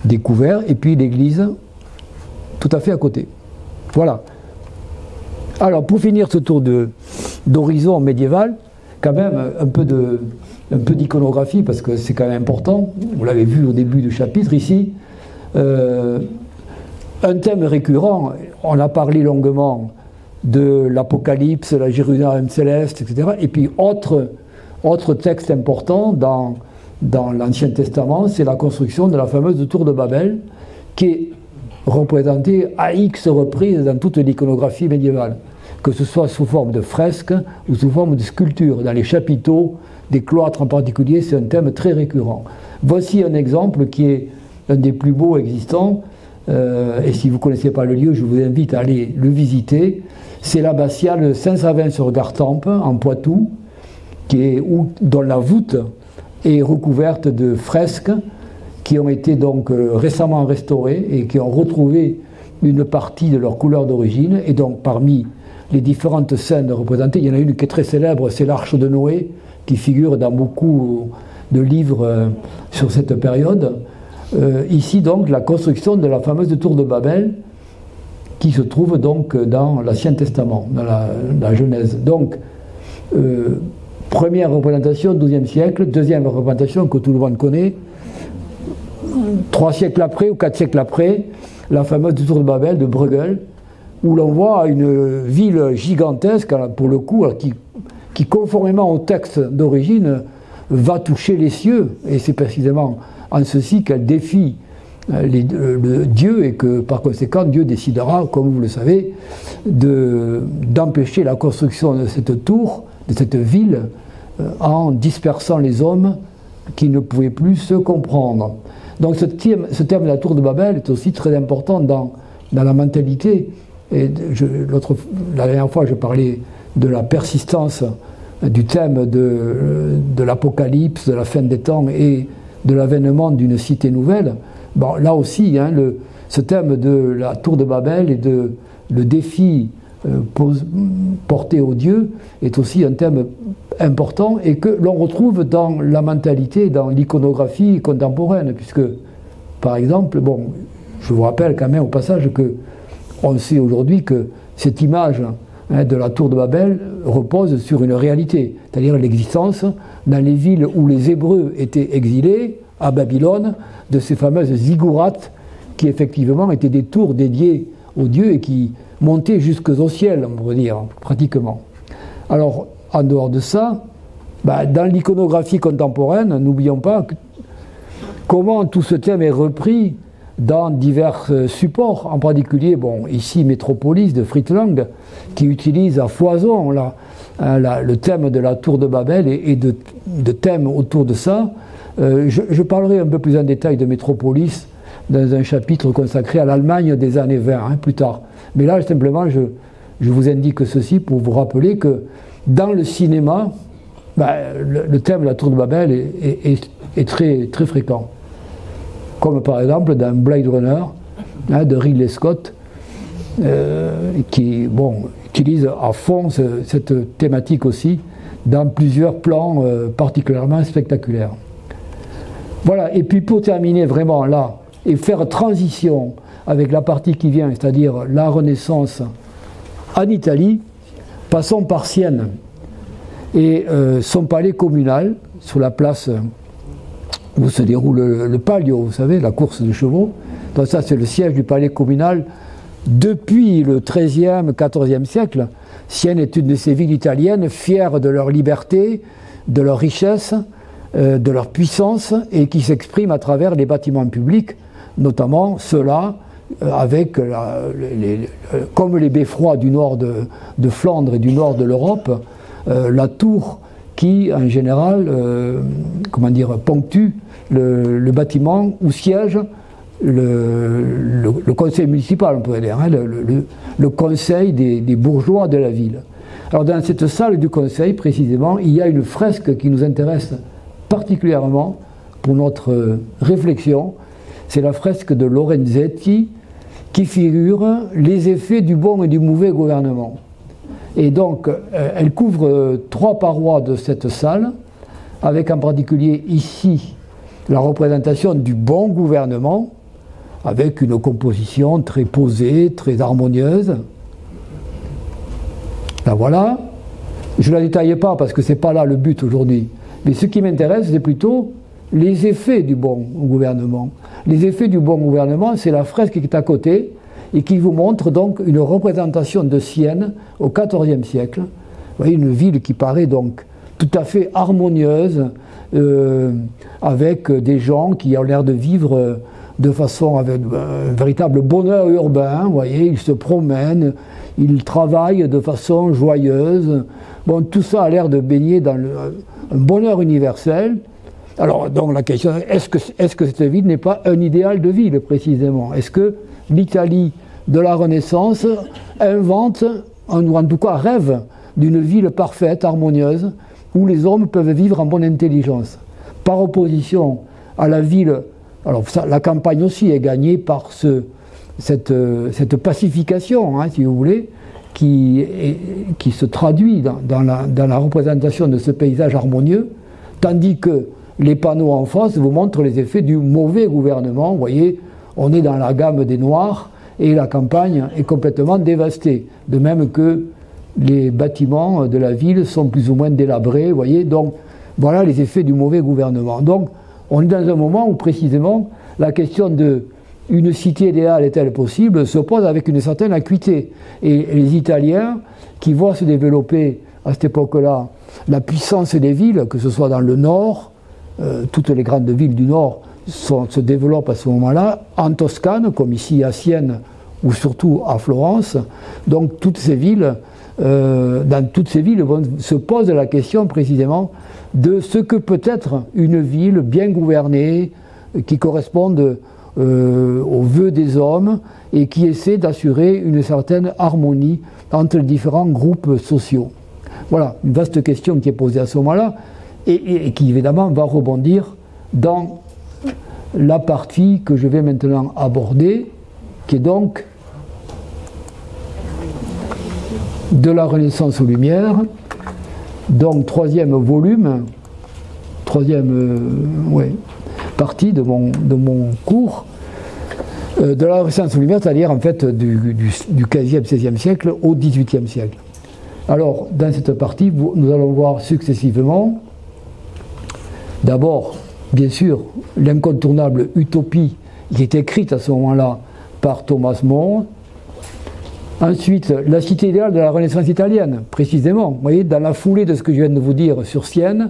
S2: des couverts, et puis l'église
S1: tout à fait à côté. Voilà. Alors, pour finir ce tour d'horizon médiéval, quand même un peu d'iconographie, parce que c'est quand même important. Vous l'avez vu au début du chapitre ici. Un thème récurrent, on a parlé longuement de l'Apocalypse, la Jérusalem céleste, etc. Et puis, autre texte important dans l'Ancien Testament, c'est la construction de la fameuse tour de Babel, qui est représentée à X reprises dans toute l'iconographie médiévale, que ce soit sous forme de fresques ou sous forme de sculptures. Dans les chapiteaux des cloîtres en particulier, c'est un thème très récurrent. Voici un exemple qui est un des plus beaux existants, et si vous ne connaissez pas le lieu, je vous invite à aller le visiter. C'est l'abbatiale Saint-Savin-sur-Gartempe, en Poitou, dont la voûte est recouverte de fresques qui ont été donc récemment restaurées et qui ont retrouvé une partie de leur couleur d'origine. Et donc parmi les différentes scènes représentées, il y en a une qui est très célèbre, c'est l'Arche de Noé, qui figure dans beaucoup de livres sur cette période. Ici donc la construction de la fameuse tour de Babel, qui se trouve donc dans l'Ancien Testament, dans la Genèse. Donc, première représentation, XIIe siècle, deuxième représentation que tout le monde connaît, 3 siècles après ou 4 siècles après, la fameuse tour de Babel de Bruegel, où l'on voit une ville gigantesque, pour le coup, qui conformément au texte d'origine, va toucher les cieux, et c'est précisément en ceci qu'elle défie le Dieu, et que par conséquent Dieu décidera, comme vous le savez, d'empêcher la construction de cette tour, de cette ville, en dispersant les hommes qui ne pouvaient plus se comprendre. Donc ce thème de la tour de Babel est aussi très important dans la mentalité. Et la dernière fois, je parlais de la persistance du thème de l'Apocalypse, de la fin des temps et de l'avènement d'une cité nouvelle. Bon, là aussi, hein, ce thème de la tour de Babel et le défi porté au Dieu est aussi un thème important et que l'on retrouve dans la mentalité, dans l'iconographie contemporaine, puisque, par exemple, bon, je vous rappelle quand même au passage que on sait aujourd'hui que cette image de la tour de Babel repose sur une réalité, c'est-à-dire l'existence dans les villes où les Hébreux étaient exilés, à Babylone, de ces fameuses ziggourats qui effectivement étaient des tours dédiées aux dieux et qui montaient jusqu'au ciel, on pourrait dire, pratiquement. Alors, en dehors de ça, dans l'iconographie contemporaine, n'oublions pas comment tout ce thème est repris dans divers supports, en particulier, bon, ici Métropolis de Fritz Lang, qui utilise à foison le thème de la tour de Babel et de thèmes autour de ça. Je parlerai un peu plus en détail de Métropolis dans un chapitre consacré à l'Allemagne des années 20, hein, plus tard. Mais là, simplement, je vous indique ceci pour vous rappeler que dans le cinéma, le thème de la tour de Babel est très, très fréquent. Comme par exemple dans Blade Runner, hein, de Ridley Scott, qui utilise à fond cette thématique aussi dans plusieurs plans particulièrement spectaculaires. Voilà, et puis pour terminer vraiment là, et faire transition avec la partie qui vient, c'est-à-dire la Renaissance en Italie, passons par Sienne et son palais communal sur la place où se déroule le Palio, vous savez, la course de chevaux. Donc ça, c'est le siège du palais communal. Depuis le XIIIe, XIVe siècle, Sienne est une de ces villes italiennes fières de leur liberté, de leur richesse, de leur puissance, et qui s'exprime à travers les bâtiments publics, notamment ceux-là, avec, comme les beffrois du nord de Flandre et du nord de l'Europe, la tour qui, en général, ponctue le bâtiment où siège le conseil municipal, on pourrait dire, hein, le conseil des bourgeois de la ville. Alors dans cette salle du conseil, précisément, il y a une fresque qui nous intéresse particulièrement pour notre réflexion. C'est la fresque de Lorenzetti qui figure les effets du bon et du mauvais gouvernement. Et donc, elle couvre 3 parois de cette salle, avec en particulier ici la représentation du bon gouvernement,
S2: avec une composition très posée, très harmonieuse. Là voilà. Je ne la détaille pas parce que ce n'est pas là le but aujourd'hui. Mais ce qui m'intéresse, c'est plutôt les effets du bon gouvernement. Les effets du bon gouvernement, c'est la fresque qui est à côté et qui vous montre donc une représentation de Sienne au XIVe siècle. Vous voyez, une ville qui paraît donc tout à fait harmonieuse, avec des gens qui ont l'air de vivre de façon avec un véritable bonheur urbain. Vous voyez, ils se promènent, ils travaillent de façon joyeuse. Bon, tout ça a l'air de baigner dans un bonheur universel. Alors, donc la question, est-ce que cette ville n'est pas un idéal de ville, précisément? Est-ce que l'Italie de la Renaissance invente, ou en tout cas rêve, d'une ville parfaite, harmonieuse, où les hommes peuvent vivre en bonne intelligence, par opposition à la ville? Alors ça, la campagne aussi est gagnée par cette pacification, hein, si vous voulez, qui se traduit dans la représentation de ce paysage harmonieux, tandis que les panneaux en face vous montrent les effets du mauvais gouvernement. Vous voyez, on est dans la gamme des noirs et la campagne est complètement dévastée, de même que les bâtiments de la ville sont plus ou moins délabrés. Vous voyez, donc voilà les effets du mauvais gouvernement. Donc on est dans un moment où précisément la question de une cité idéale est-elle possible se pose avec une certaine acuité. Et les Italiens qui voient se développer à cette époque-là la puissance des villes, que ce soit dans le nord, toutes les grandes villes du nord se développent à ce moment-là, en Toscane, comme ici à Sienne ou surtout à Florence. Donc toutes ces villes, dans toutes ces villes se pose la question précisément de ce que peut être une ville bien gouvernée, qui corresponde aux vœux des hommes et qui essaie d'assurer une certaine harmonie entre les différents groupes sociaux. Voilà, une vaste question qui est posée à ce moment-là et qui évidemment va rebondir dans la partie que je vais maintenant aborder, qui est donc de la Renaissance aux Lumières, donc troisième volume, partie de mon cours, de la Renaissance aux Lumières, c'est-à-dire en fait du XVe, XVIe siècle au XVIIIe siècle. Alors, dans cette partie, nous allons voir successivement, d'abord, bien sûr, l'incontournable utopie qui est écrite à ce moment-là par Thomas More. Ensuite, la cité idéale de la Renaissance italienne, précisément. Vous voyez, dans la foulée de ce que je viens de vous dire sur Sienne,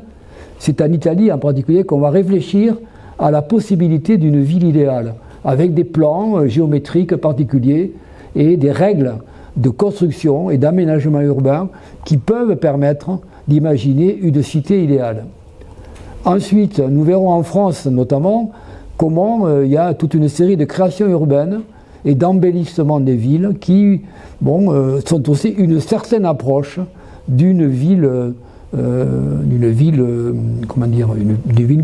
S2: c'est en Italie en particulier qu'on va réfléchir à la possibilité d'une ville idéale, avec des plans géométriques particuliers et des règles de construction et d'aménagement urbain qui peuvent permettre d'imaginer une cité idéale. Ensuite, nous verrons en France notamment comment il y a toute une série de créations urbaines et d'embellissements des villes qui sont aussi une certaine approche d'une ville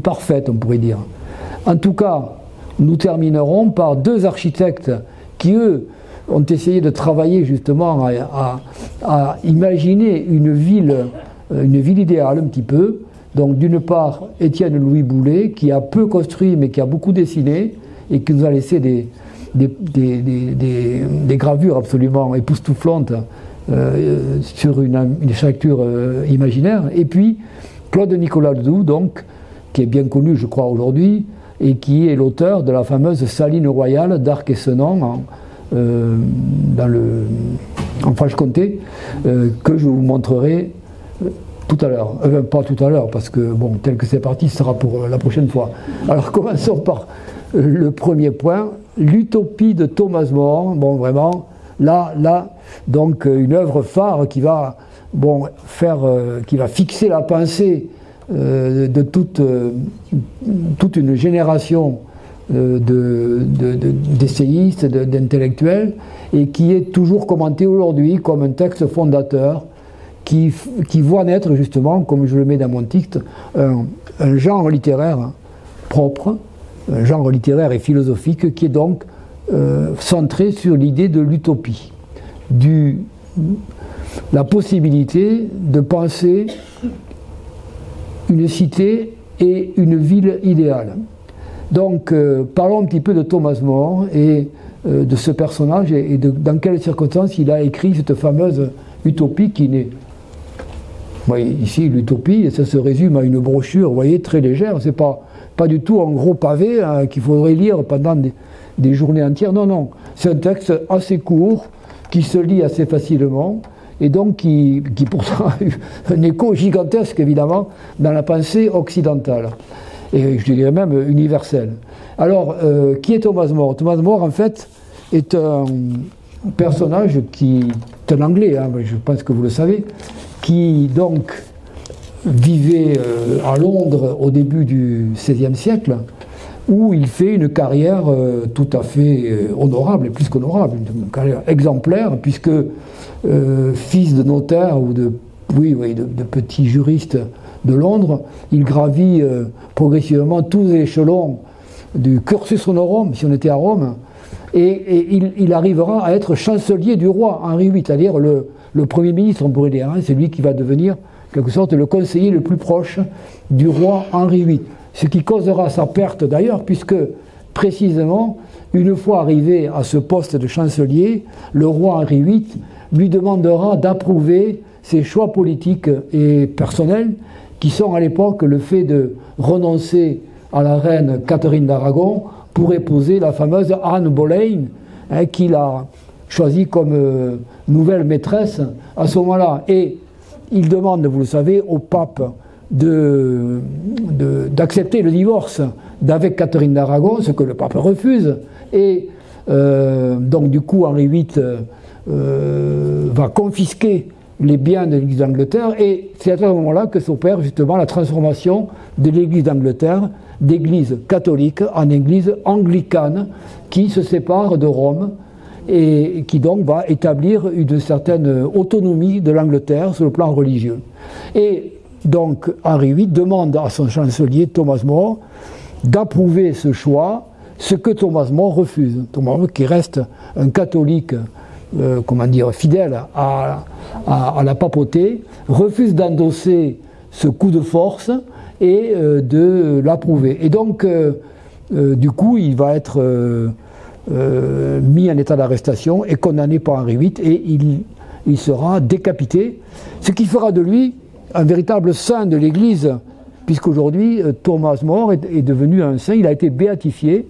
S2: parfaite, on pourrait dire. En tout cas, nous terminerons par deux architectes qui, eux, ont essayé de travailler justement à imaginer une ville idéale un petit peu. Donc d'une part, Étienne Louis Boulet, qui a peu construit mais qui a beaucoup dessiné et qui nous a laissé des gravures absolument époustouflantes sur une architecture imaginaire. Et puis Claude Nicolas Ledoux, donc, qui est bien connu, je crois, aujourd'hui, et qui est l'auteur de la fameuse Saline royale d'Arc et Senon en Franche-Comté, que je vous montrerai tout à l'heure. Pas tout à l'heure, parce que, bon, tel que c'est parti, ce sera pour la prochaine fois. Alors, commençons par le premier point, l'utopie de Thomas More. Bon, vraiment, là, donc, une œuvre phare qui va, qui va fixer la pensée de toute une génération d'essayistes, d'intellectuels, et qui est toujours commenté aujourd'hui comme un texte fondateur qui voit naître justement, comme je le mets dans mon titre, un genre littéraire propre, un genre littéraire et philosophique qui est donc centré sur l'idée de l'utopie, la possibilité de penser une cité et une ville idéale. Donc, parlons un petit peu de Thomas More et de ce personnage et dans quelles circonstances il a écrit cette fameuse utopie qui n'est... Vous voyez, ici, l'utopie, ça se résume à une brochure, vous voyez, très légère. C'est pas du tout un gros pavé qu'il faudrait lire pendant des journées entières. Non, non. C'est un texte assez court, qui se lit assez facilement, et donc qui pourtant a eu un écho gigantesque, évidemment, dans la pensée occidentale. Et je dirais même universelle. Alors, qui est Thomas More? Thomas More, en fait, est un personnage qui est un Anglais, hein, je pense que vous le savez, qui donc vivait à Londres au début du XVIe siècle, où il fait une carrière tout à fait honorable, et plus qu'honorable, une carrière exemplaire, puisque fils de notaire ou de petits juristes de Londres, il gravit progressivement tous les échelons du cursus honorum, si on était à Rome, et il arrivera à être chancelier du roi Henri VIII, c'est-à-dire le Premier ministre, on pourrait dire, hein, c'est lui qui va devenir, en quelque sorte, le conseiller le plus proche du roi Henri VIII. Ce qui causera sa perte d'ailleurs, puisque précisément, une fois arrivé à ce poste de chancelier, le roi Henri VIII lui demandera d'approuver ses choix politiques et personnels, qui sont à l'époque le fait de renoncer à la reine Catherine d'Aragon pour épouser la fameuse Anne Boleyn, hein, qu'il a choisie comme nouvelle maîtresse à ce moment-là. Et il demande, vous le savez, au pape d'accepter le divorce d'avec Catherine d'Aragon, ce que le pape refuse. Et donc du coup Henri VIII va confisquer les biens de l'Église d'Angleterre, et c'est à ce moment-là que s'opère justement la transformation de l'Église d'Angleterre d'église catholique en église anglicane, qui se sépare de Rome et qui donc va établir une certaine autonomie de l'Angleterre sur le plan religieux. Et donc Henri VIII demande à son chancelier Thomas More d'approuver ce choix, ce que Thomas More refuse. Thomas More, qui reste un catholique fidèle à la papauté, refuse d'endosser ce coup de force et de l'approuver. Et donc, du coup, il va être mis en état d'arrestation et condamné par Henri VIII, et il sera décapité, ce qui fera de lui un véritable saint de l'Église, puisqu'aujourd'hui, Thomas More est devenu un saint. Il a été béatifié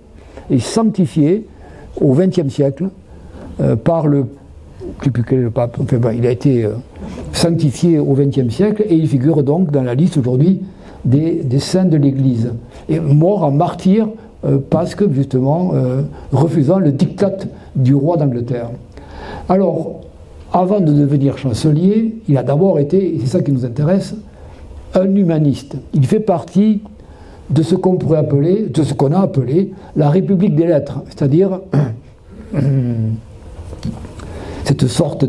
S2: et sanctifié au XXe siècle par le pape. Enfin, il a été sanctifié au XXe siècle, et il figure donc dans la liste aujourd'hui des saints de l'Église. Et mort en martyr parce que, justement, refusant le diktat du roi d'Angleterre. Alors, avant de devenir chancelier, il a d'abord été, et c'est ça qui nous intéresse, un humaniste. Il fait partie de ce qu'on pourrait appeler, de ce qu'on a appelé la République des lettres, c'est-à-dire cette sorte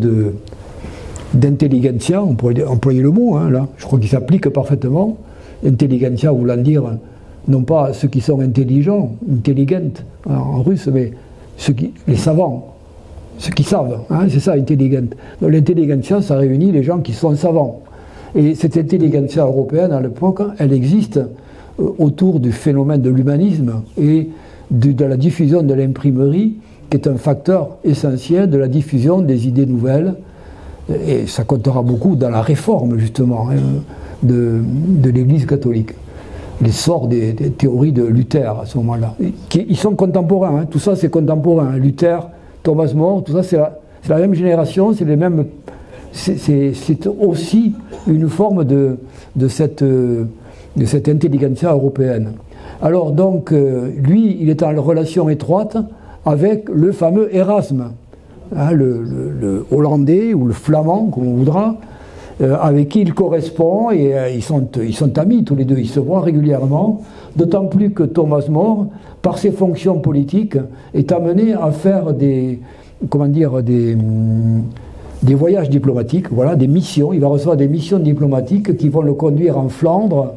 S2: d'intelligentsia, on pourrait employer le mot, hein, là, je crois qu'il s'applique parfaitement. Intelligentsia voulant dire non pas ceux qui sont intelligents, intelligent en russe, mais les savants, ceux qui savent, hein, c'est ça, intelligent. Donc l'intelligentsia, ça réunit les gens qui sont savants. Et cette intelligentsia européenne, à l'époque, elle existe autour du phénomène de l'humanisme et de la diffusion de l'imprimerie, qui est un facteur essentiel de la diffusion des idées nouvelles, et ça comptera beaucoup dans la réforme, justement, hein, de l'Église catholique. L'essor des théories de Luther à ce moment-là. Ils sont contemporains, hein, tout ça c'est contemporain. Hein. Luther, Thomas More, tout ça c'est la même génération, c'est les mêmes. C'est aussi une forme de cette intelligentsia européenne. Alors donc, lui, il est en relation étroite avec le fameux Erasme, hein, le hollandais ou le flamand, comme on voudra, avec qui il correspond, et ils sont amis tous les deux, ils se voient régulièrement, d'autant plus que Thomas More, par ses fonctions politiques, est amené à faire des voyages diplomatiques, voilà, des missions. Il va recevoir des missions diplomatiques qui vont le conduire en Flandre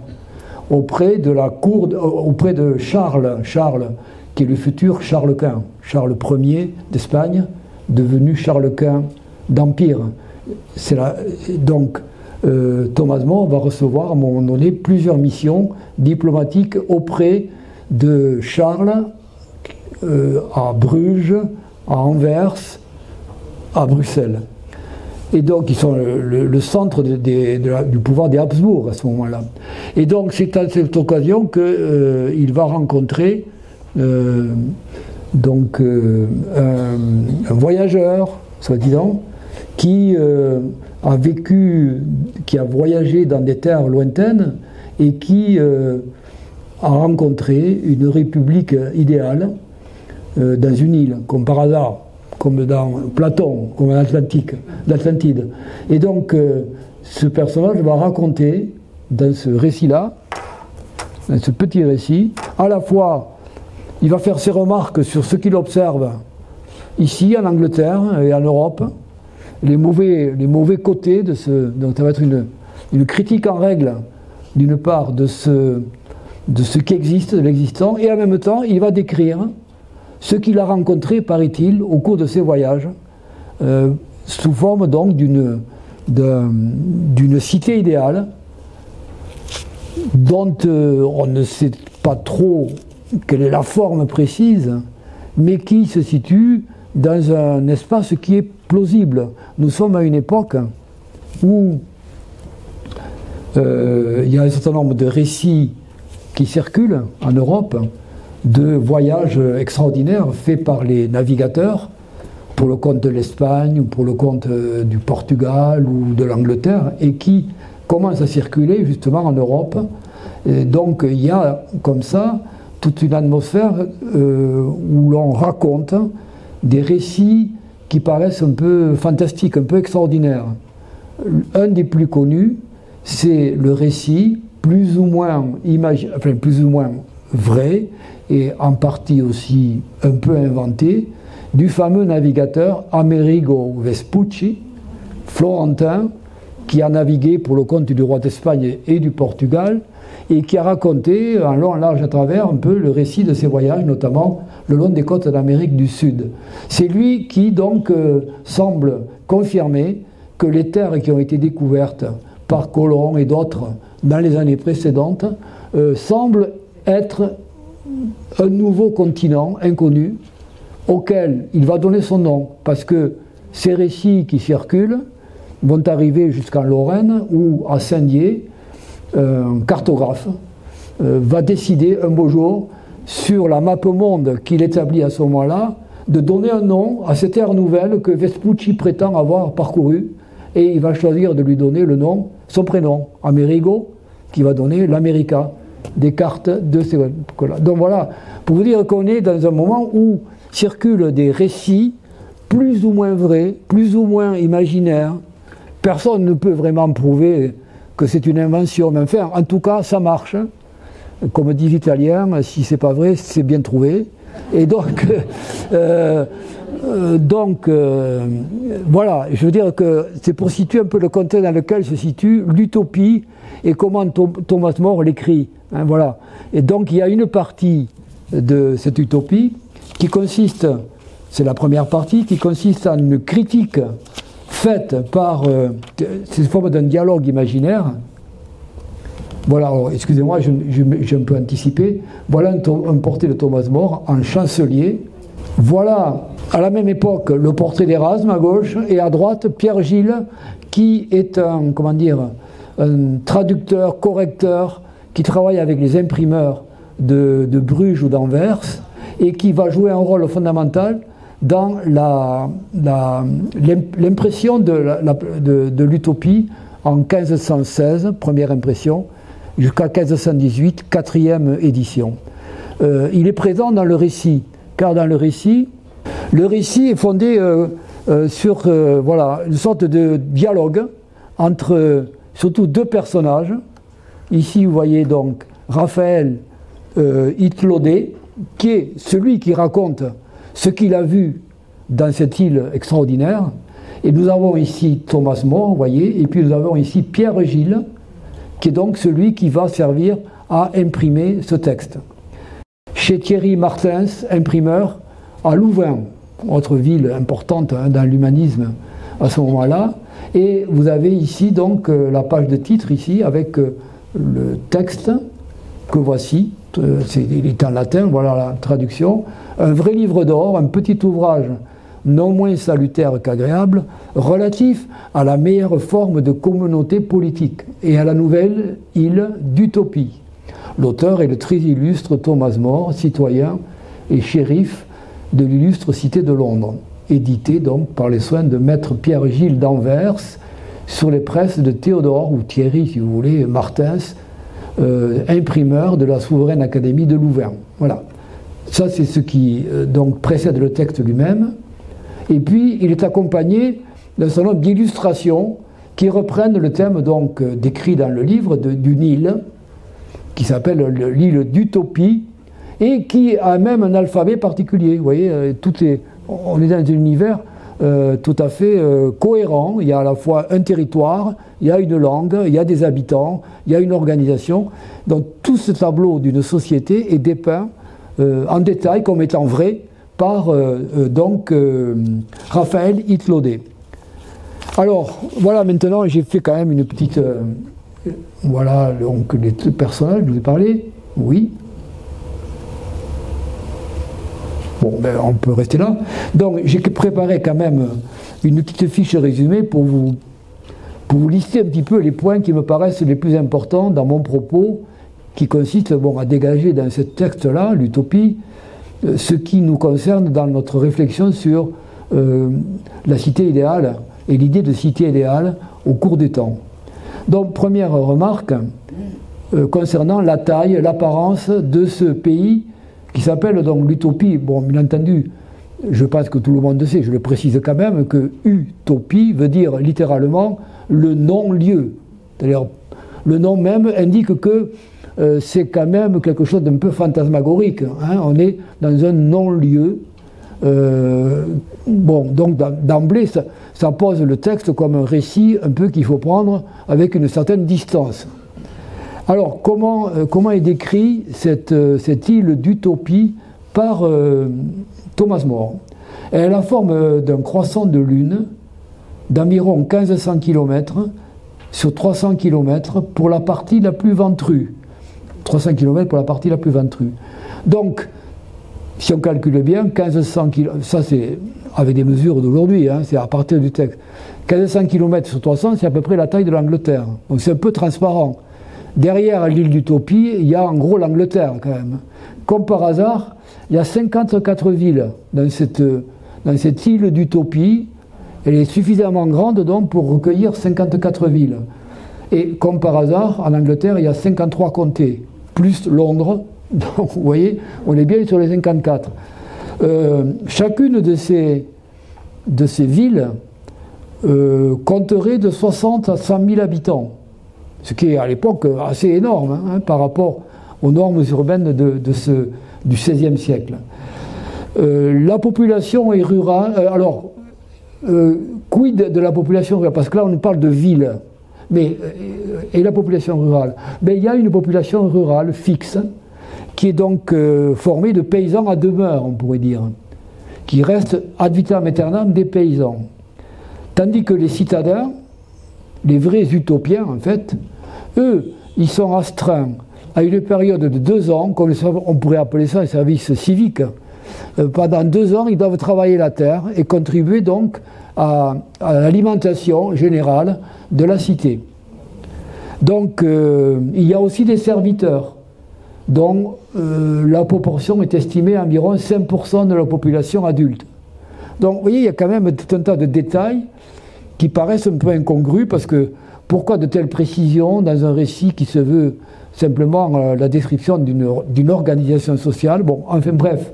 S2: auprès de la cour, auprès de Charles, qui est le futur Charles Quint, Charles Ier d'Espagne, devenu Charles Quint d'Empire. Donc, Thomas More va recevoir à un moment donné plusieurs missions diplomatiques auprès de Charles à Bruges, à Anvers, à Bruxelles. Et donc, ils sont le centre du pouvoir des Habsbourg à ce moment-là. Et donc, c'est à cette occasion qu'il va rencontrer un voyageur, soi-disant, qui a vécu, qui a voyagé dans des terres lointaines et qui a rencontré une république idéale dans une île, comme par hasard, comme dans Platon, comme en l'Atlantide. Et donc, ce personnage va raconter, dans ce récit-là, dans ce petit récit, à la fois, il va faire ses remarques sur ce qu'il observe ici, en Angleterre et en Europe, les mauvais côtés de ce... Donc ça va être une critique en règle, d'une part, de ce qui existe, de l'existant, et en même temps, il va décrire ce qu'il a rencontré, paraît-il, au cours de ses voyages, sous forme donc d'une cité idéale, dont on ne sait pas trop quelle est la forme précise, mais qui se situe dans un espace qui est plausible. Nous sommes à une époque où il y a un certain nombre de récits qui circulent en Europe, de voyages extraordinaires faits par les navigateurs pour le compte de l'Espagne ou pour le compte du Portugal ou de l'Angleterre et qui commencent à circuler justement en Europe. Et donc il y a comme ça toute une atmosphère où l'on raconte des récits qui paraissent un peu fantastiques, un peu extraordinaires. Un des plus connus, c'est le récit plus ou moins vrai et en partie aussi un peu inventé du fameux navigateur Amerigo Vespucci, florentin, qui a navigué pour le compte du roi d'Espagne et du Portugal et qui a raconté en long, en large, à travers un peu le récit de ses voyages, notamment le long des côtes d'Amérique du Sud. C'est lui qui donc semble confirmer que les terres qui ont été découvertes par Colomb et d'autres dans les années précédentes semblent être un nouveau continent inconnu auquel il va donner son nom, parce que ces récits qui circulent vont arriver jusqu'en Lorraine où à Saint-Dié, un cartographe va décider un beau jour sur la map monde qu'il établit à ce moment-là de donner un nom à cette ère nouvelle que Vespucci prétend avoir parcouru, et il va choisir de lui donner le nom, son prénom, Amerigo, qui va donner l'América, des cartes de ces... Donc voilà, pour vous dire qu'on est dans un moment où circulent des récits plus ou moins vrais, plus ou moins imaginaires. Personne ne peut vraiment prouver que c'est une invention, mais enfin, en tout cas, ça marche. Comme disent les Italiens, si c'est pas vrai, c'est bien trouvé. Et donc, voilà, je veux dire que c'est pour situer un peu le contexte dans lequel se situe l'utopie et comment Thomas More l'écrit. Hein, voilà. Et donc, il y a une partie de cette utopie qui consiste, c'est la première partie, qui consiste en une critique faite par c'est une forme d'un dialogue imaginaire. Voilà, excusez-moi, j'ai un peu anticipé. Voilà un portrait de Thomas More en chancelier. Voilà, à la même époque, le portrait d'Erasme à gauche, et à droite, Pierre Gilles, qui est un traducteur, correcteur, qui travaille avec les imprimeurs de Bruges ou d'Anvers, et qui va jouer un rôle fondamental dans l'impression de l'utopie en 1516, première impression, jusqu'à 1518, quatrième édition. Il est présent dans le récit, car dans le récit est fondé sur voilà, une sorte de dialogue entre surtout deux personnages. Ici, vous voyez donc Raphaël Itlodé, qui est celui qui raconte ce qu'il a vu dans cette île extraordinaire. Et nous avons ici Thomas More, vous voyez, et puis nous avons ici Pierre Gilles, qui est donc celui qui va servir à imprimer ce texte. Chez Thierry Martens, imprimeur, à Louvain, autre ville importante dans l'humanisme à ce moment-là. Et vous avez ici donc la page de titre, ici, avec le texte que voici, il est en latin, voilà la traduction. Un vrai livre d'or, un petit ouvrage non moins salutaire qu'agréable, relatif à la meilleure forme de communauté politique et à la nouvelle île d'utopie. L'auteur est le très illustre Thomas More, citoyen et shérif de l'illustre cité de Londres, édité donc par les soins de maître Pierre-Gilles d'Anvers sur les presses de Théodore, ou Thierry si vous voulez, Martens, imprimeur de la souveraine académie de Louvain. Voilà. Ça c'est ce qui donc précède le texte lui-même. Et puis il est accompagné d'un certain nombre d'illustrations qui reprennent le thème donc décrit dans le livre d'une île qui s'appelle l'île d'Utopie et qui a même un alphabet particulier. Vous voyez, on est dans un univers tout à fait cohérent. Il y a à la fois un territoire, il y a une langue, il y a des habitants, il y a une organisation. Donc tout ce tableau d'une société est dépeint en détail comme étant vrai par Raphaël Hitlaudet. Alors voilà, maintenant j'ai fait quand même une petite... voilà donc les personnages, je vous ai parlé, oui. Bon, ben, on peut rester là. Donc j'ai préparé quand même une petite fiche résumée pour vous lister un petit peu les points qui me paraissent les plus importants dans mon propos, qui consiste à dégager dans ce texte-là, l'utopie, ce qui nous concerne dans notre réflexion sur la cité idéale et l'idée de cité idéale au cours des temps. Donc première remarque concernant la taille, l'apparence de ce pays qui s'appelle donc l'utopie. Bon, bien entendu, je pense que tout le monde sait, je le précise quand même, que utopie veut dire littéralement le non-lieu. C'est-à-dire, le nom même indique que c'est quand même quelque chose d'un peu fantasmagorique. Hein. On est dans un non-lieu. Bon, donc d'emblée, ça pose le texte comme un récit un peu qu'il faut prendre avec une certaine distance. Alors, comment est décrit cette île d'utopie par Thomas More? Elle a la forme d'un croissant de lune d'environ 1500 km sur 300 km pour la partie la plus ventrue. 300 km pour la partie la plus ventrue. Donc, si on calcule bien, 1500 km, ça c'est avec des mesures d'aujourd'hui, hein, c'est à partir du texte. 1500 km sur 300, c'est à peu près la taille de l'Angleterre. Donc c'est un peu transparent. Derrière l'île d'Utopie, il y a en gros l'Angleterre quand même. Comme par hasard, il y a 54 villes dans cette île d'Utopie. Elle est suffisamment grande donc pour recueillir 54 villes. Et comme par hasard, en Angleterre, il y a 53 comtés, plus Londres. Donc vous voyez, on est bien sur les 54. Chacune de ces villes compterait de 60 à 100 000 habitants, ce qui est à l'époque assez énorme hein, par rapport aux normes urbaines du XVIe siècle. La population est rurale. Alors, quid de la population rurale? Parce que là, on parle de villes. Mais, et la population rurale? Mais il y a une population rurale fixe qui est donc formée de paysans à demeure, on pourrait dire, qui restent ad vitam aeternam des paysans. Tandis que les citadins, les vrais utopiens en fait, eux, ils sont astreints à une période de 2 ans, comme on pourrait appeler ça un service civique. Pendant 2 ans, ils doivent travailler la terre et contribuer donc à l'alimentation générale de la cité. Donc il y a aussi des serviteurs, dont la proportion est estimée à environ 5% de la population adulte. Donc vous voyez, il y a quand même tout un tas de détails qui paraissent un peu incongrus, parce que pourquoi de telles précisions dans un récit qui se veut simplement la description d'une organisation sociale? Bon, enfin bref,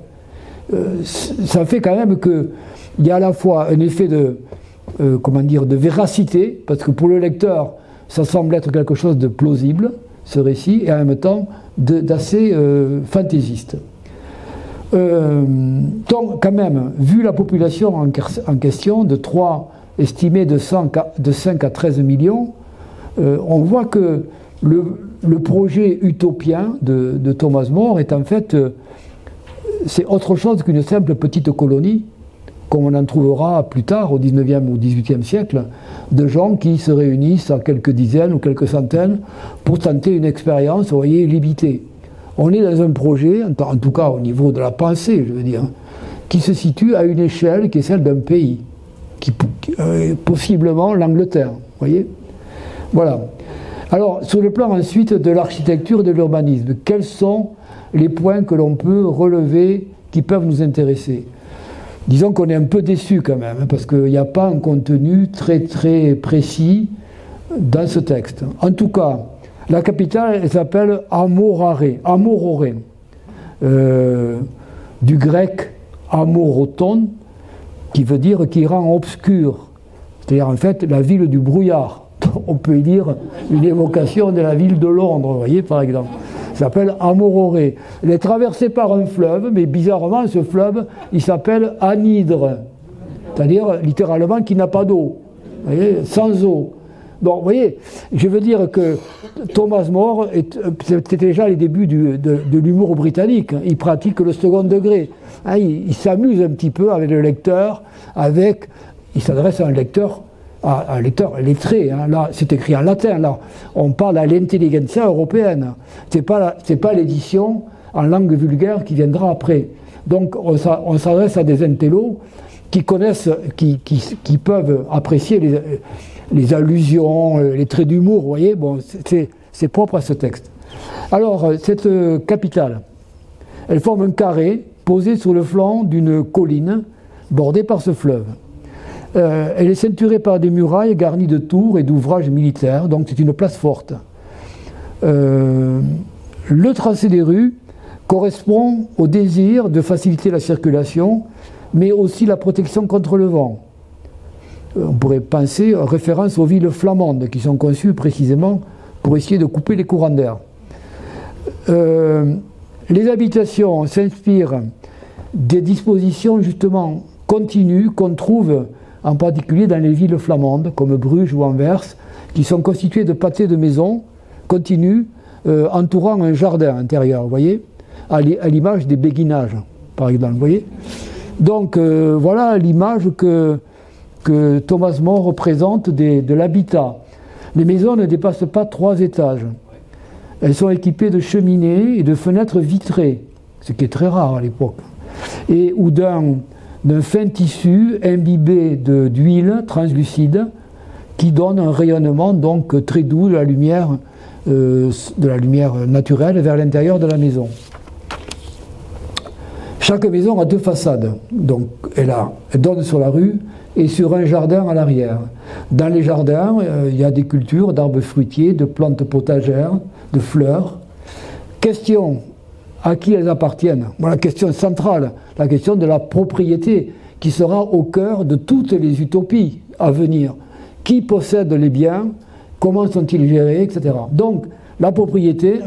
S2: ça fait quand même qu'il y a à la fois un effet de véracité, parce que pour le lecteur, ça semble être quelque chose de plausible, ce récit, et en même temps d'assez fantaisiste. Donc, quand même, vu la population en question, estimée de 5 à 13 millions, on voit que le projet utopien de Thomas More est en fait, c'est autre chose qu'une simple petite colonie, comme on en trouvera plus tard, au XIXe ou XVIIIe siècle, de gens qui se réunissent à quelques dizaines ou quelques centaines pour tenter une expérience, vous voyez, limitée. On est dans un projet, en tout cas au niveau de la pensée, je veux dire, qui se situe à une échelle qui est celle d'un pays, possiblement l'Angleterre, vous voyez? Voilà. Alors, sur le plan ensuite de l'architecture et de l'urbanisme, quels sont les points que l'on peut relever qui peuvent nous intéresser? Disons qu'on est un peu déçu quand même, parce qu'il n'y a pas un contenu très très précis dans ce texte. En tout cas, la capitale, elle s'appelle Amorare, du grec amoroton, qui veut dire qui rend obscur, c'est-à-dire en fait la ville du brouillard. On peut y dire une évocation de la ville de Londres, vous voyez, par exemple. Ça s'appelle Amorore. Elle est traversée par un fleuve, mais bizarrement, ce fleuve, il s'appelle Anhydre, c'est-à-dire littéralement qui n'a pas d'eau, vous voyez, sans eau. Donc, vous voyez, je veux dire que Thomas More, c'était déjà les débuts de l'humour britannique. Il pratique le second degré. Hein, il s'amuse un petit peu avec le lecteur, il s'adresse à un lecteur lettré. Hein. Là, c'est écrit en latin. Là, on parle à l'intelligentsia européenne. C'est pas l'édition en langue vulgaire qui viendra après. Donc, on s'adresse à des intellos qui connaissent, qui peuvent apprécier les allusions, les traits d'humour, vous voyez, bon, c'est propre à ce texte. Alors, cette capitale, elle forme un carré posé sur le flanc d'une colline bordée par ce fleuve. Elle est ceinturée par des murailles garnies de tours et d'ouvrages militaires, donc c'est une place forte. Le tracé des rues correspond au désir de faciliter la circulation, mais aussi la protection contre le vent. On pourrait penser en référence aux villes flamandes qui sont conçues précisément pour essayer de couper les courants d'air. Les habitations s'inspirent des dispositions justement continues qu'on trouve en particulier dans les villes flamandes comme Bruges ou Anvers, qui sont constituées de pâtés de maisons continues entourant un jardin intérieur, vous voyez, à l'image des béguinages, par exemple, vous voyez. Donc voilà l'image que Thomas More représente de l'habitat. Les maisons ne dépassent pas 3 étages. Elles sont équipées de cheminées et de fenêtres vitrées, ce qui est très rare à l'époque, ou d'un fin tissu imbibé d'huile translucide qui donne un rayonnement donc très doux de la lumière naturelle vers l'intérieur de la maison. Chaque maison a 2 façades, donc elle donne sur la rue et sur un jardin à l'arrière. Dans les jardins, il y a des cultures d'arbres fruitiers, de plantes potagères, de fleurs. Question, à qui elles appartiennent? Voilà la question centrale, la question de la propriété, qui sera au cœur de toutes les utopies à venir. Qui possède les biens? Comment sont-ils gérés, etc. Donc, la propriété,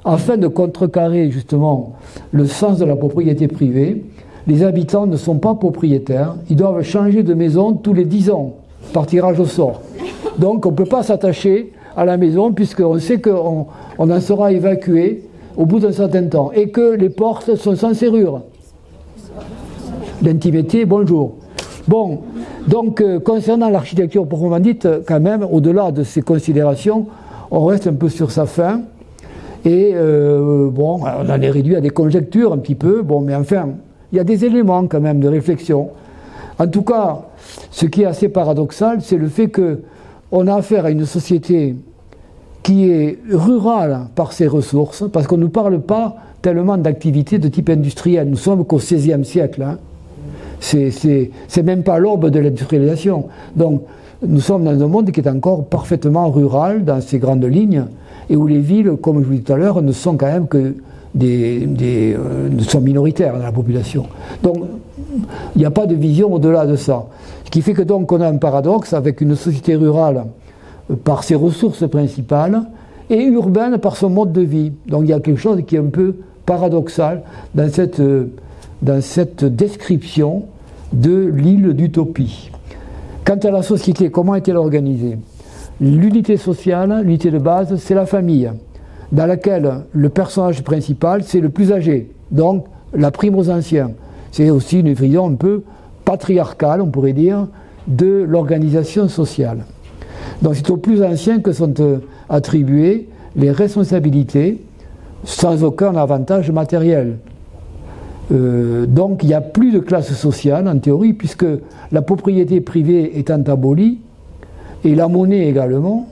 S2: afin de contrecarrer justement le sens de la propriété privée, les habitants ne sont pas propriétaires, ils doivent changer de maison tous les 10 ans, par tirage au sort. Donc on ne peut pas s'attacher à la maison puisqu'on sait qu'on en sera évacué au bout d'un certain temps et que les portes sont sans serrure. L'intimité, bonjour. Bon, donc concernant l'architecture proprement dite, quand même, au-delà de ces considérations, on reste un peu sur sa fin. Et bon, on en est réduit à des conjectures un petit peu, bon, mais enfin, il y a des éléments quand même de réflexion. En tout cas, ce qui est assez paradoxal, c'est le fait qu'on a affaire à une société qui est rurale par ses ressources, parce qu'on ne nous parle pas tellement d'activités de type industriel. Nous sommes qu'au XVIe siècle. Hein. C'est même pas l'aube de l'industrialisation. Donc, nous sommes dans un monde qui est encore parfaitement rural dans ses grandes lignes, et où les villes, comme je vous disais tout à l'heure, ne sont quand même que sont minoritaires dans la population. Donc, il n'y a pas de vision au-delà de ça. Ce qui fait que donc on a un paradoxe avec une société rurale par ses ressources principales et urbaine par son mode de vie. Donc il y a quelque chose qui est un peu paradoxal dans cette description de l'île d'utopie. Quant à la société, comment est-elle organisée? L'unité sociale, l'unité de base, c'est la famille, dans laquelle le personnage principal, c'est le plus âgé, donc la prime aux anciens. C'est aussi une vision un peu patriarcale, on pourrait dire, de l'organisation sociale. Donc c'est aux plus anciens que sont attribuées les responsabilités sans aucun avantage matériel. Donc il n'y a plus de classe sociale en théorie, puisque la propriété privée étant abolie, et la monnaie également,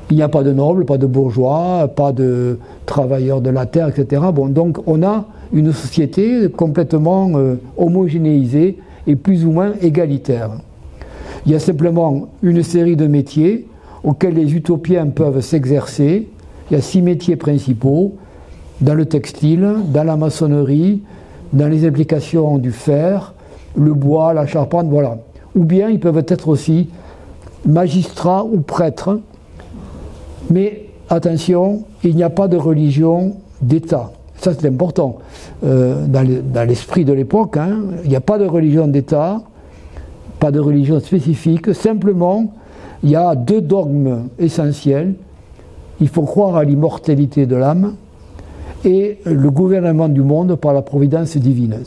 S2: il n'y a pas de nobles, pas de bourgeois, pas de travailleurs de la terre, etc. Bon, donc on a une société complètement homogénéisée et plus ou moins égalitaire. Il y a simplement une série de métiers auxquels les utopiens peuvent s'exercer. Il y a 6 métiers principaux, dans le textile, dans la maçonnerie, dans les applications du fer, le bois, la charpente, voilà. Ou bien ils peuvent être aussi magistrats ou prêtres. Mais attention, il n'y a pas de religion d'État. Ça c'est important. Dans l'esprit de l'époque, hein, il n'y a pas de religion d'État, pas de religion spécifique. Simplement, il y a 2 dogmes essentiels. Il faut croire à l'immortalité de l'âme et le gouvernement du monde par la providence divine.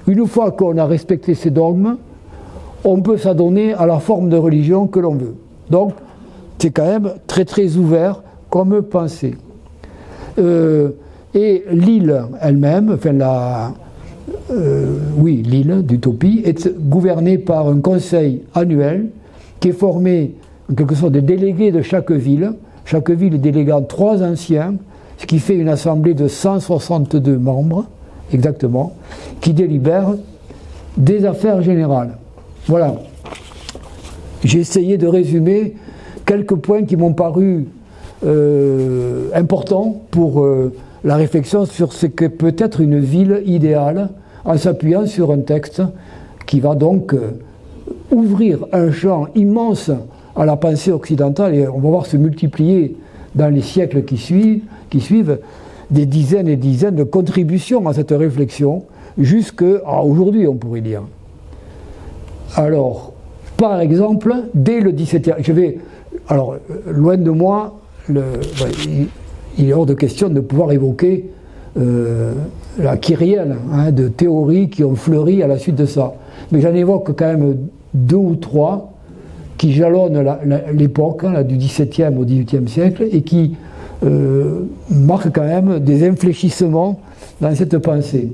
S2: Une fois qu'on a respecté ces dogmes, on peut s'adonner à la forme de religion que l'on veut. Donc, c'est quand même très très ouvert comme pensée. Et l'île elle-même, enfin l'île d'Utopie, est gouvernée par un conseil annuel qui est formé en quelque sorte de délégués de chaque ville déléguant 3 anciens, ce qui fait une assemblée de 162 membres, exactement, qui délibèrent des affaires générales. Voilà. J'ai essayé de résumer quelques points qui m'ont paru importants pour la réflexion sur ce que peut être une ville idéale, en s'appuyant sur un texte qui va donc ouvrir un champ immense à la pensée occidentale, et on va voir se multiplier dans les siècles qui suivent des dizaines et dizaines de contributions à cette réflexion, jusqu'à aujourd'hui, on pourrait dire. Alors, par exemple, dès le XVIIe, alors, loin de moi, il est hors de question de pouvoir évoquer la kyrielle de théories qui ont fleuri à la suite de ça. Mais j'en évoque quand même 2 ou 3 qui jalonnent l'époque du XVIIe au XVIIIe siècle et qui marquent quand même des infléchissements dans cette pensée.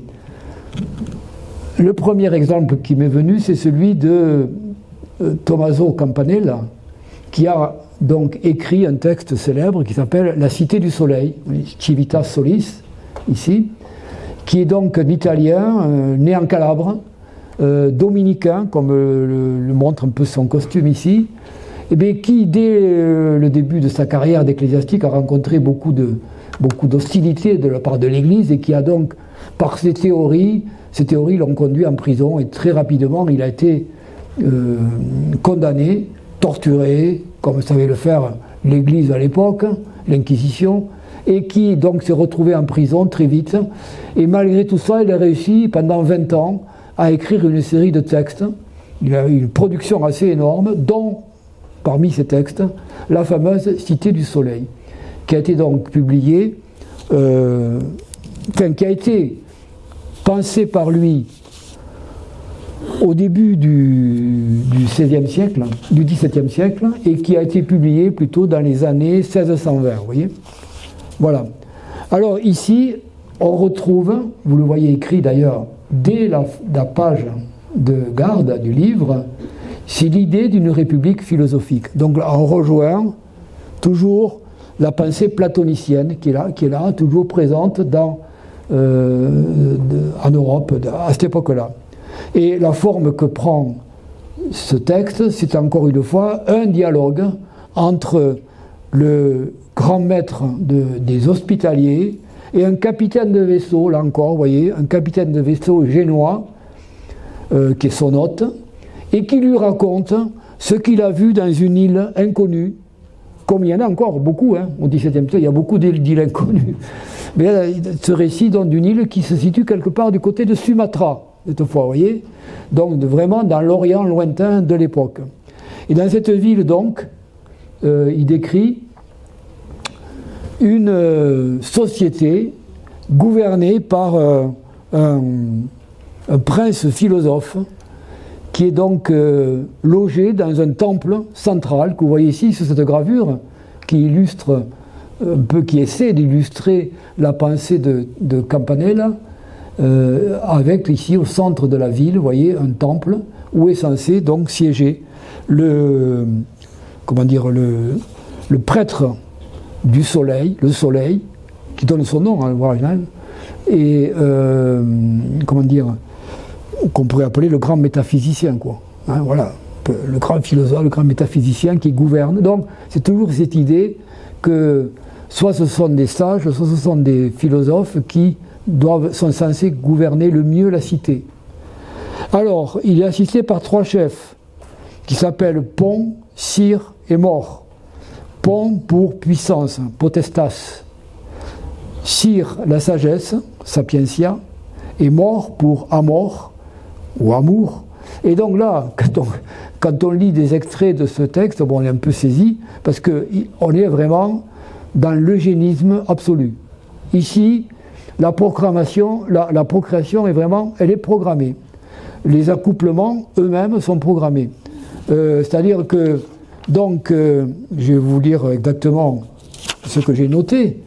S2: Le premier exemple qui m'est venu, c'est celui de Tommaso Campanella, qui a donc écrit un texte célèbre qui s'appelle La Cité du Soleil, Civitas Solis, ici, qui est donc un Italien né en Calabre, dominicain, comme le montre un peu son costume ici, et bien, qui, dès le début de sa carrière d'ecclésiastique, a rencontré beaucoup d'hostilité de la part de l'Église, et qui a donc, par ces théories l'ont conduit en prison, et très rapidement, il a été condamné, torturé, comme savait le faire l'Église à l'époque, l'Inquisition, et qui donc s'est retrouvé en prison très vite. Et malgré tout ça, il a réussi pendant 20 ans à écrire une série de textes. Il a eu une production assez énorme, dont, parmi ces textes, la fameuse Cité du Soleil, qui a été donc publiée, qui a été pensée par lui au début du XVIe siècle, du XVIIe siècle, et qui a été publiée plutôt dans les années 1620, vous voyez. Voilà. Alors ici, on retrouve, vous le voyez écrit d'ailleurs, dès la page de garde du livre, c'est l'idée d'une république philosophique. Donc on rejoint toujours la pensée platonicienne qui est là toujours présente en Europe à cette époque-là. Et la forme que prend ce texte, c'est encore une fois un dialogue entre le grand maître des hospitaliers et un capitaine de vaisseau, là encore, vous voyez, un capitaine de vaisseau génois, qui est son hôte, et qui lui raconte ce qu'il a vu dans une île inconnue, comme il y en a encore beaucoup, au XVIIe siècle, il y a beaucoup d'îles inconnues. Mais là, ce récit donne d'une île qui se situe quelque part du côté de Sumatra, cette fois, vous voyez, donc vraiment dans l'Orient lointain de l'époque. Et dans cette ville, donc, il décrit une société gouvernée par un prince philosophe qui est donc logé dans un temple central que vous voyez ici sur cette gravure qui illustre un peu qui essaie d'illustrer la pensée de Campanella, avec ici au centre de la ville, vous voyez, un temple où est censé donc siéger le prêtre du soleil, le soleil, qui donne son nom en original, et qu'on pourrait appeler le grand métaphysicien, quoi. Hein, voilà, le grand philosophe, le grand métaphysicien qui gouverne. Donc c'est toujours cette idée que soit ce sont des sages, soit ce sont des philosophes qui sont censés gouverner le mieux la cité. Alors, il est assisté par 3 chefs qui s'appellent Pon, Sire et Mort. Pon pour puissance, potestas. Sire, la sagesse, sapientia. Et Mort pour amor, ou amour. Et donc là, quand on lit des extraits de ce texte, bon, on est un peu saisi, parce qu'on est vraiment dans l'eugénisme absolu. Ici, la procréation est vraiment, elle est programmée. Les accouplements eux-mêmes sont programmés. C'est-à-dire que, donc, je vais vous lire exactement ce que j'ai noté.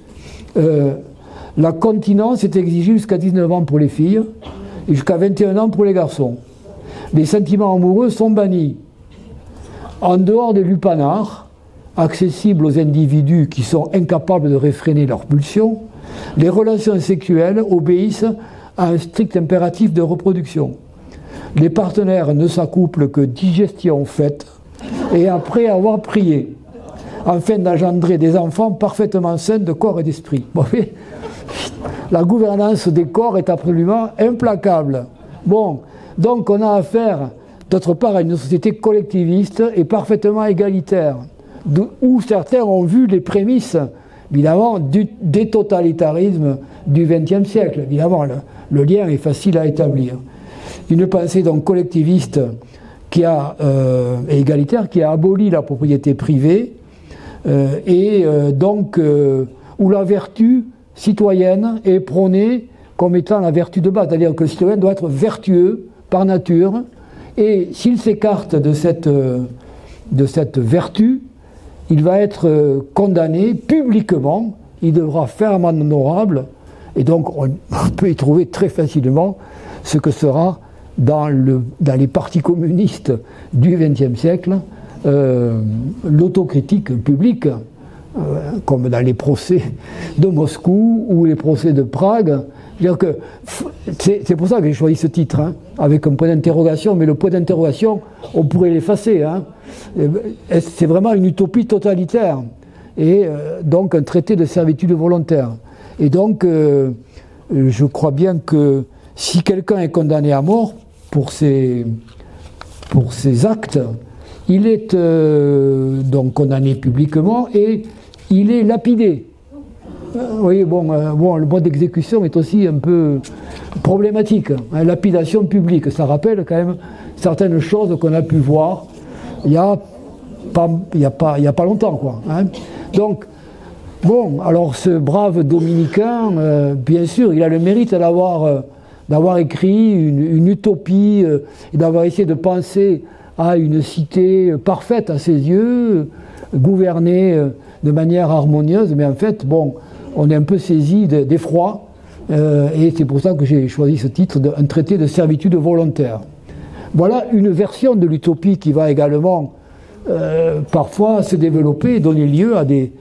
S2: La continence est exigée jusqu'à 19 ans pour les filles et jusqu'à 21 ans pour les garçons. Les sentiments amoureux sont bannis. En dehors des lupanars, accessibles aux individus qui sont incapables de réfréner leurs pulsions, les relations sexuelles obéissent à un strict impératif de reproduction. Les partenaires ne s'accouplent que digestion faite et après avoir prié, afin d'engendrer des enfants parfaitement sains de corps et d'esprit. Bon, la gouvernance des corps est absolument implacable. Bon, donc on a affaire, d'autre part, à une société collectiviste et parfaitement égalitaire, où certains ont vu les prémices, évidemment, des totalitarismes du XXe siècle. Évidemment, le lien est facile à établir. Une pensée donc collectiviste et égalitaire qui a aboli la propriété privée où la vertu citoyenne est prônée comme étant la vertu de base, c'est-à-dire que le citoyen doit être vertueux par nature, et s'il s'écarte de cette vertu, il va être condamné publiquement, il devra faire amende honorable, et donc on peut y trouver très facilement ce que sera dans les partis communistes du XXe siècle l'autocritique publique, comme dans les procès de Moscou ou les procès de Prague. C'est pour ça que j'ai choisi ce titre, hein, avec un point d'interrogation, mais le point d'interrogation, on pourrait l'effacer. Hein. C'est vraiment une utopie totalitaire, et donc un traité de servitude volontaire. Et donc, je crois bien que si quelqu'un est condamné à mort pour ses actes, il est donc condamné publiquement et il est lapidé. Vous voyez, le mode d'exécution est aussi un peu problématique. Hein, lapidation publique, ça rappelle quand même certaines choses qu'on a pu voir il y a pas longtemps, quoi. Hein. Donc, bon, alors ce brave dominicain, bien sûr, il a le mérite d'avoir écrit une utopie et d'avoir essayé de penser à une cité parfaite à ses yeux, gouvernée de manière harmonieuse, mais en fait, bon, on est un peu saisi d'effroi, et c'est pour ça que j'ai choisi ce titre, un traité de servitude volontaire. Voilà une version de l'utopie qui va également parfois se développer et donner lieu à des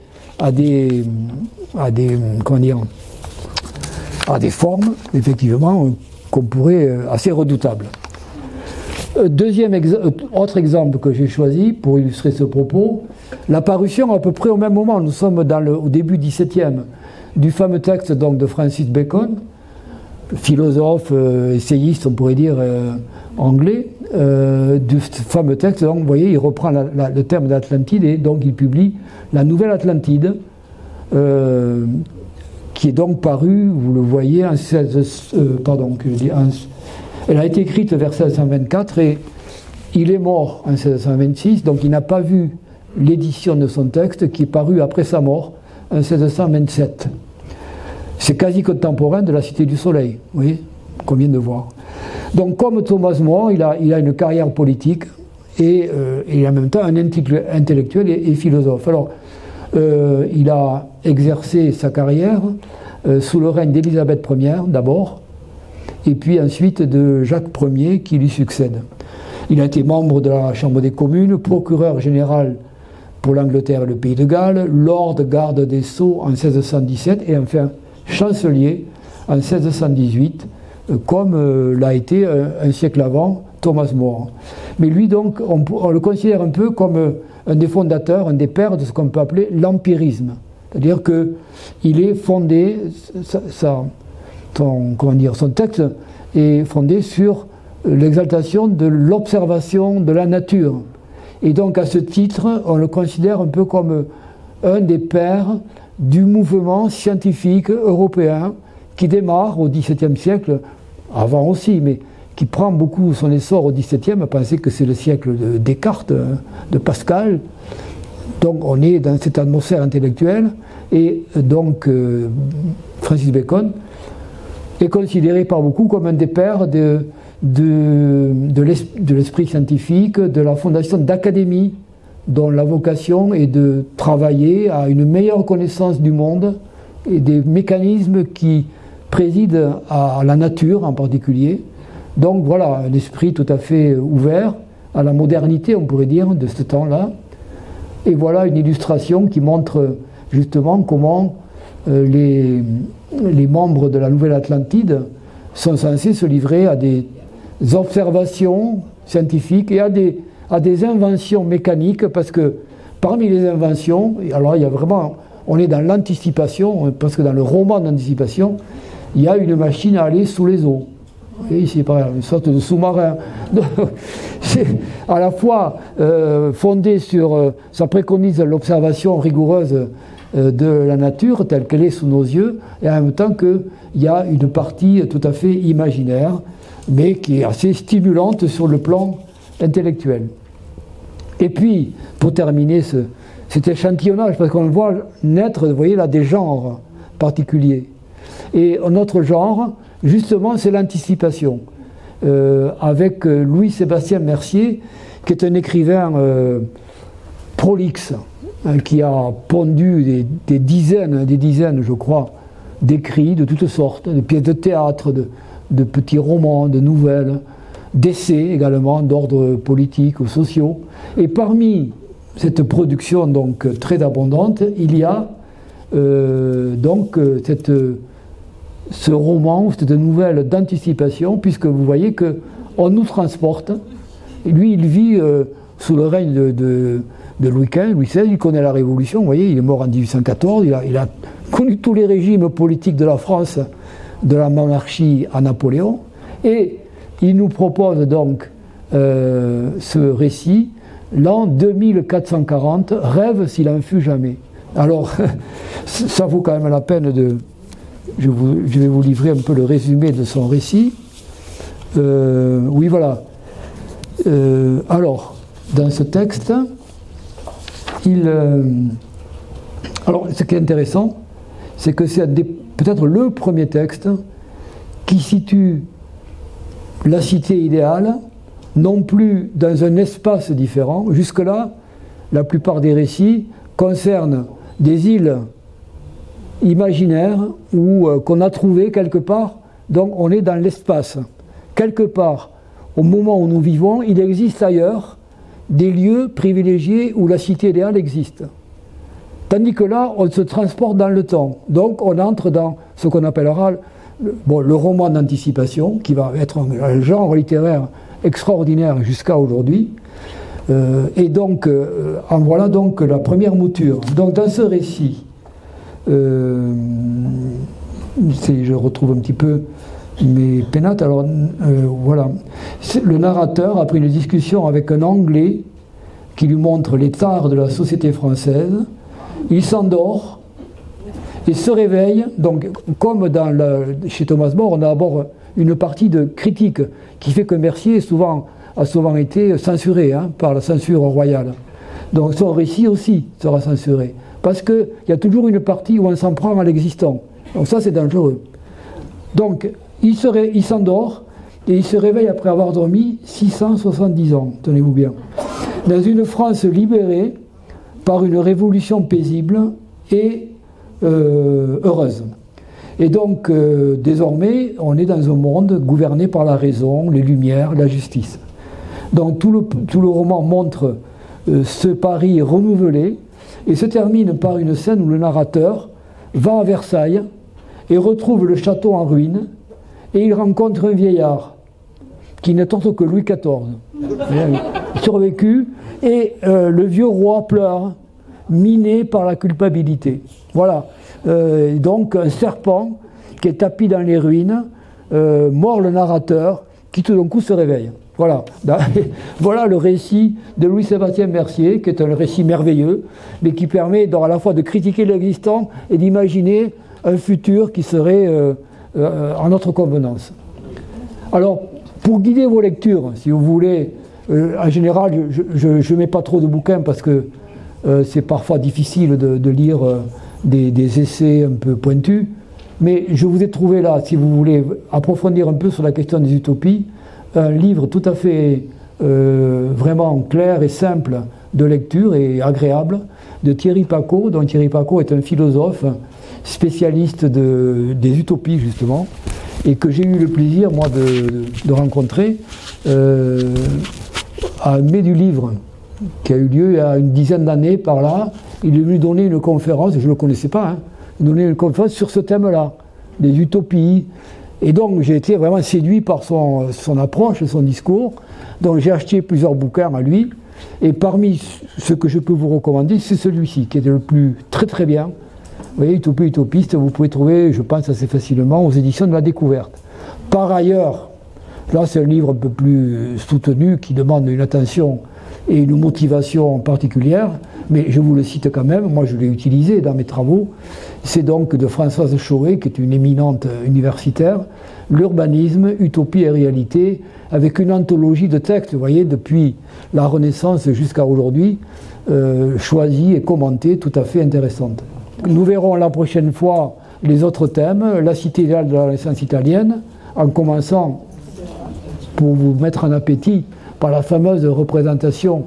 S2: formes, effectivement, qu'on pourrait assez redoutables. Autre exemple que j'ai choisi pour illustrer ce propos, la parution à peu près au même moment, nous sommes au début XVIIe, du fameux texte donc, de Francis Bacon, philosophe, essayiste, on pourrait dire, anglais, du fameux texte. Donc, vous voyez, il reprend le terme d'Atlantide et donc il publie la Nouvelle Atlantide, qui est donc parue, vous le voyez, elle a été écrite vers 1624 et il est mort en 1626, donc il n'a pas vu l'édition de son texte qui est parue après sa mort en 1627. C'est quasi contemporain de la Cité du Soleil, vous voyez, qu'on vient de voir. Donc comme Thomas More, il a une carrière politique et en même temps un intellectuel et philosophe. Alors, Il a exercé sa carrière sous le règne d'Élisabeth Ier d'abord, et puis ensuite de Jacques Ier qui lui succède. Il a été membre de la Chambre des communes, procureur général pour l'Angleterre et le Pays de Galles, lord garde des Sceaux en 1617 et enfin chancelier en 1618, comme l'a été un siècle avant Thomas More. Mais lui donc, on le considère un peu comme un des fondateurs, un des pères de ce qu'on peut appeler l'empirisme. C'est-à-dire qu'il est fondé, son texte est fondé sur l'exaltation de l'observation de la nature. Et donc à ce titre, on le considère un peu comme un des pères du mouvement scientifique européen qui démarre au XVIIe siècle, avant aussi, mais qui prend beaucoup son essor au XVIIe, à penser que c'est le siècle de Descartes, de Pascal. Donc on est dans cette atmosphère intellectuelle, et donc Francis Bacon est considéré par beaucoup comme un des pères de l'esprit scientifique, de la fondation d'académies dont la vocation est de travailler à une meilleure connaissance du monde et des mécanismes qui président à la nature en particulier. Donc voilà, un esprit tout à fait ouvert à la modernité, on pourrait dire, de ce temps-là. Et voilà une illustration qui montre justement comment les membres de la Nouvelle Atlantide sont censés se livrer à des observations scientifiques et à des inventions mécaniques, parce que parmi les inventions, alors il y a vraiment, on est dans l'anticipation, parce que dans le roman d'anticipation, il y a une machine à aller sous les eaux. Et ici, par exemple, une sorte de sous-marin. C'est à la fois fondé sur, ça préconise l'observation rigoureuse de la nature telle qu'elle est sous nos yeux, et en même temps qu'il y a une partie tout à fait imaginaire, mais qui est assez stimulante sur le plan intellectuel. Et puis, pour terminer cet échantillonnage, parce qu'on le voit naître, vous voyez là, des genres particuliers. Et notre genre, justement, c'est l'anticipation. Avec Louis-Sébastien Mercier, qui est un écrivain prolixe, qui a pondu des dizaines, je crois, d'écrits de toutes sortes, de pièces de théâtre, de petits romans, de nouvelles, d'essais également d'ordre politique ou sociaux. Et parmi cette production donc très abondante, il y a donc ce roman, cette nouvelle d'anticipation, puisque vous voyez qu'on nous transporte. Et lui, il vit sous le règne de Louis XV, Louis XVI, il connaît la Révolution, vous voyez, il est mort en 1814, il a connu tous les régimes politiques de la France, de la monarchie à Napoléon, et il nous propose donc ce récit, l'an 2440, rêve s'il en fut jamais. Alors, ça vaut quand même la peine de... Je vais vous livrer un peu le résumé de son récit. Oui, voilà. Alors, dans ce texte, alors, ce qui est intéressant, c'est que c'est peut-être le premier texte qui situe la cité idéale, non plus dans un espace différent. Jusque-là, la plupart des récits concernent des îles imaginaires ou qu'on a trouvées quelque part, donc on est dans l'espace. Quelque part, au moment où nous vivons, il existe ailleurs des lieux privilégiés où la cité idéale existe. Tandis que là, on se transporte dans le temps. Donc on entre dans ce qu'on appellera le roman d'anticipation, qui va être un genre littéraire extraordinaire jusqu'à aujourd'hui. Et donc, en voilà donc la première mouture. Donc dans ce récit, je retrouve un petit peu mes pénates. Alors voilà, le narrateur, après une discussion avec un Anglais qui lui montre les tares de la société française, il s'endort et se réveille. Donc, comme chez Thomas More, on a d'abord une partie de critique qui fait que Mercier a souvent été censuré par la censure royale. Donc son récit aussi sera censuré, parce qu'il y a toujours une partie où on s'en prend à l'existant. Donc ça, c'est dangereux. Donc il s'endort et il se réveille après avoir dormi 670 ans, tenez-vous bien, dans une France libérée par une révolution paisible et heureuse. Et donc, désormais, on est dans un monde gouverné par la raison, les lumières, la justice. Donc, tout le roman montre ce Paris renouvelé et se termine par une scène où le narrateur va à Versailles et retrouve le château en ruine et il rencontre un vieillard qui n'est autre que Louis XIV, survécu, et le vieux roi pleure, miné par la culpabilité. Voilà. Donc un serpent qui est tapis dans les ruines, mord le narrateur, qui tout d'un coup se réveille. Voilà. Voilà le récit de Louis-Sébastien Mercier, qui est un récit merveilleux, mais qui permet à la fois de critiquer l'existant et d'imaginer un futur qui serait en notre convenance. Alors, pour guider vos lectures, si vous voulez, en général, je ne mets pas trop de bouquins parce que c'est parfois difficile de lire des essais un peu pointus, mais je vous ai trouvé là, si vous voulez approfondir un peu sur la question des utopies, un livre tout à fait vraiment clair et simple de lecture et agréable de Thierry Pacaud, dont Thierry Pacaud est un philosophe spécialiste des utopies justement, et que j'ai eu le plaisir moi de rencontrer à mai du livre, qui a eu lieu il y a une dizaine d'années par là. Il est venu donner une conférence, je ne le connaissais pas, hein, donner une conférence sur ce thème-là, les utopies. Et donc j'ai été vraiment séduit par son approche, son discours. Donc j'ai acheté plusieurs bouquins à lui. Et parmi ce que je peux vous recommander, c'est celui-ci, qui est le plus très très bien. Vous voyez, Utopie utopiste, vous pouvez trouver, je pense, assez facilement aux éditions de la Découverte. Par ailleurs, là c'est un livre un peu plus soutenu, qui demande une attention et une motivation particulière, mais je vous le cite quand même, moi je l'ai utilisé dans mes travaux. C'est donc de Françoise Chauret, qui est une éminente universitaire, L'urbanisme, utopie et réalité, avec une anthologie de textes, vous voyez, depuis la Renaissance jusqu'à aujourd'hui, choisis et commentés, tout à fait intéressantes. Nous verrons la prochaine fois les autres thèmes, la cité idéale de la Renaissance italienne, en commençant, pour vous mettre en appétit, par la fameuse représentation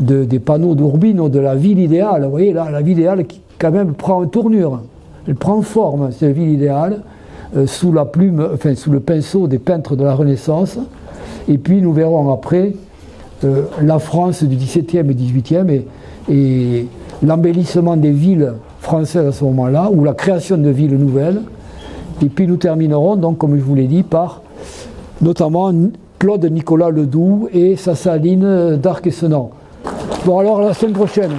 S2: des panneaux d'Urbino, de la ville idéale. Vous voyez, là, la ville idéale qui, quand même, prend une tournure, elle prend forme, cette ville idéale, sous la plume, enfin, sous le pinceau des peintres de la Renaissance. Et puis, nous verrons après la France du XVIIe et XVIIIe et l'embellissement des villes françaises à ce moment-là, ou la création de villes nouvelles. Et puis, nous terminerons, donc, comme je vous l'ai dit, par notamment Claude Nicolas Ledoux et sa saline d'Arc et Senans. Bon, alors, à la semaine prochaine.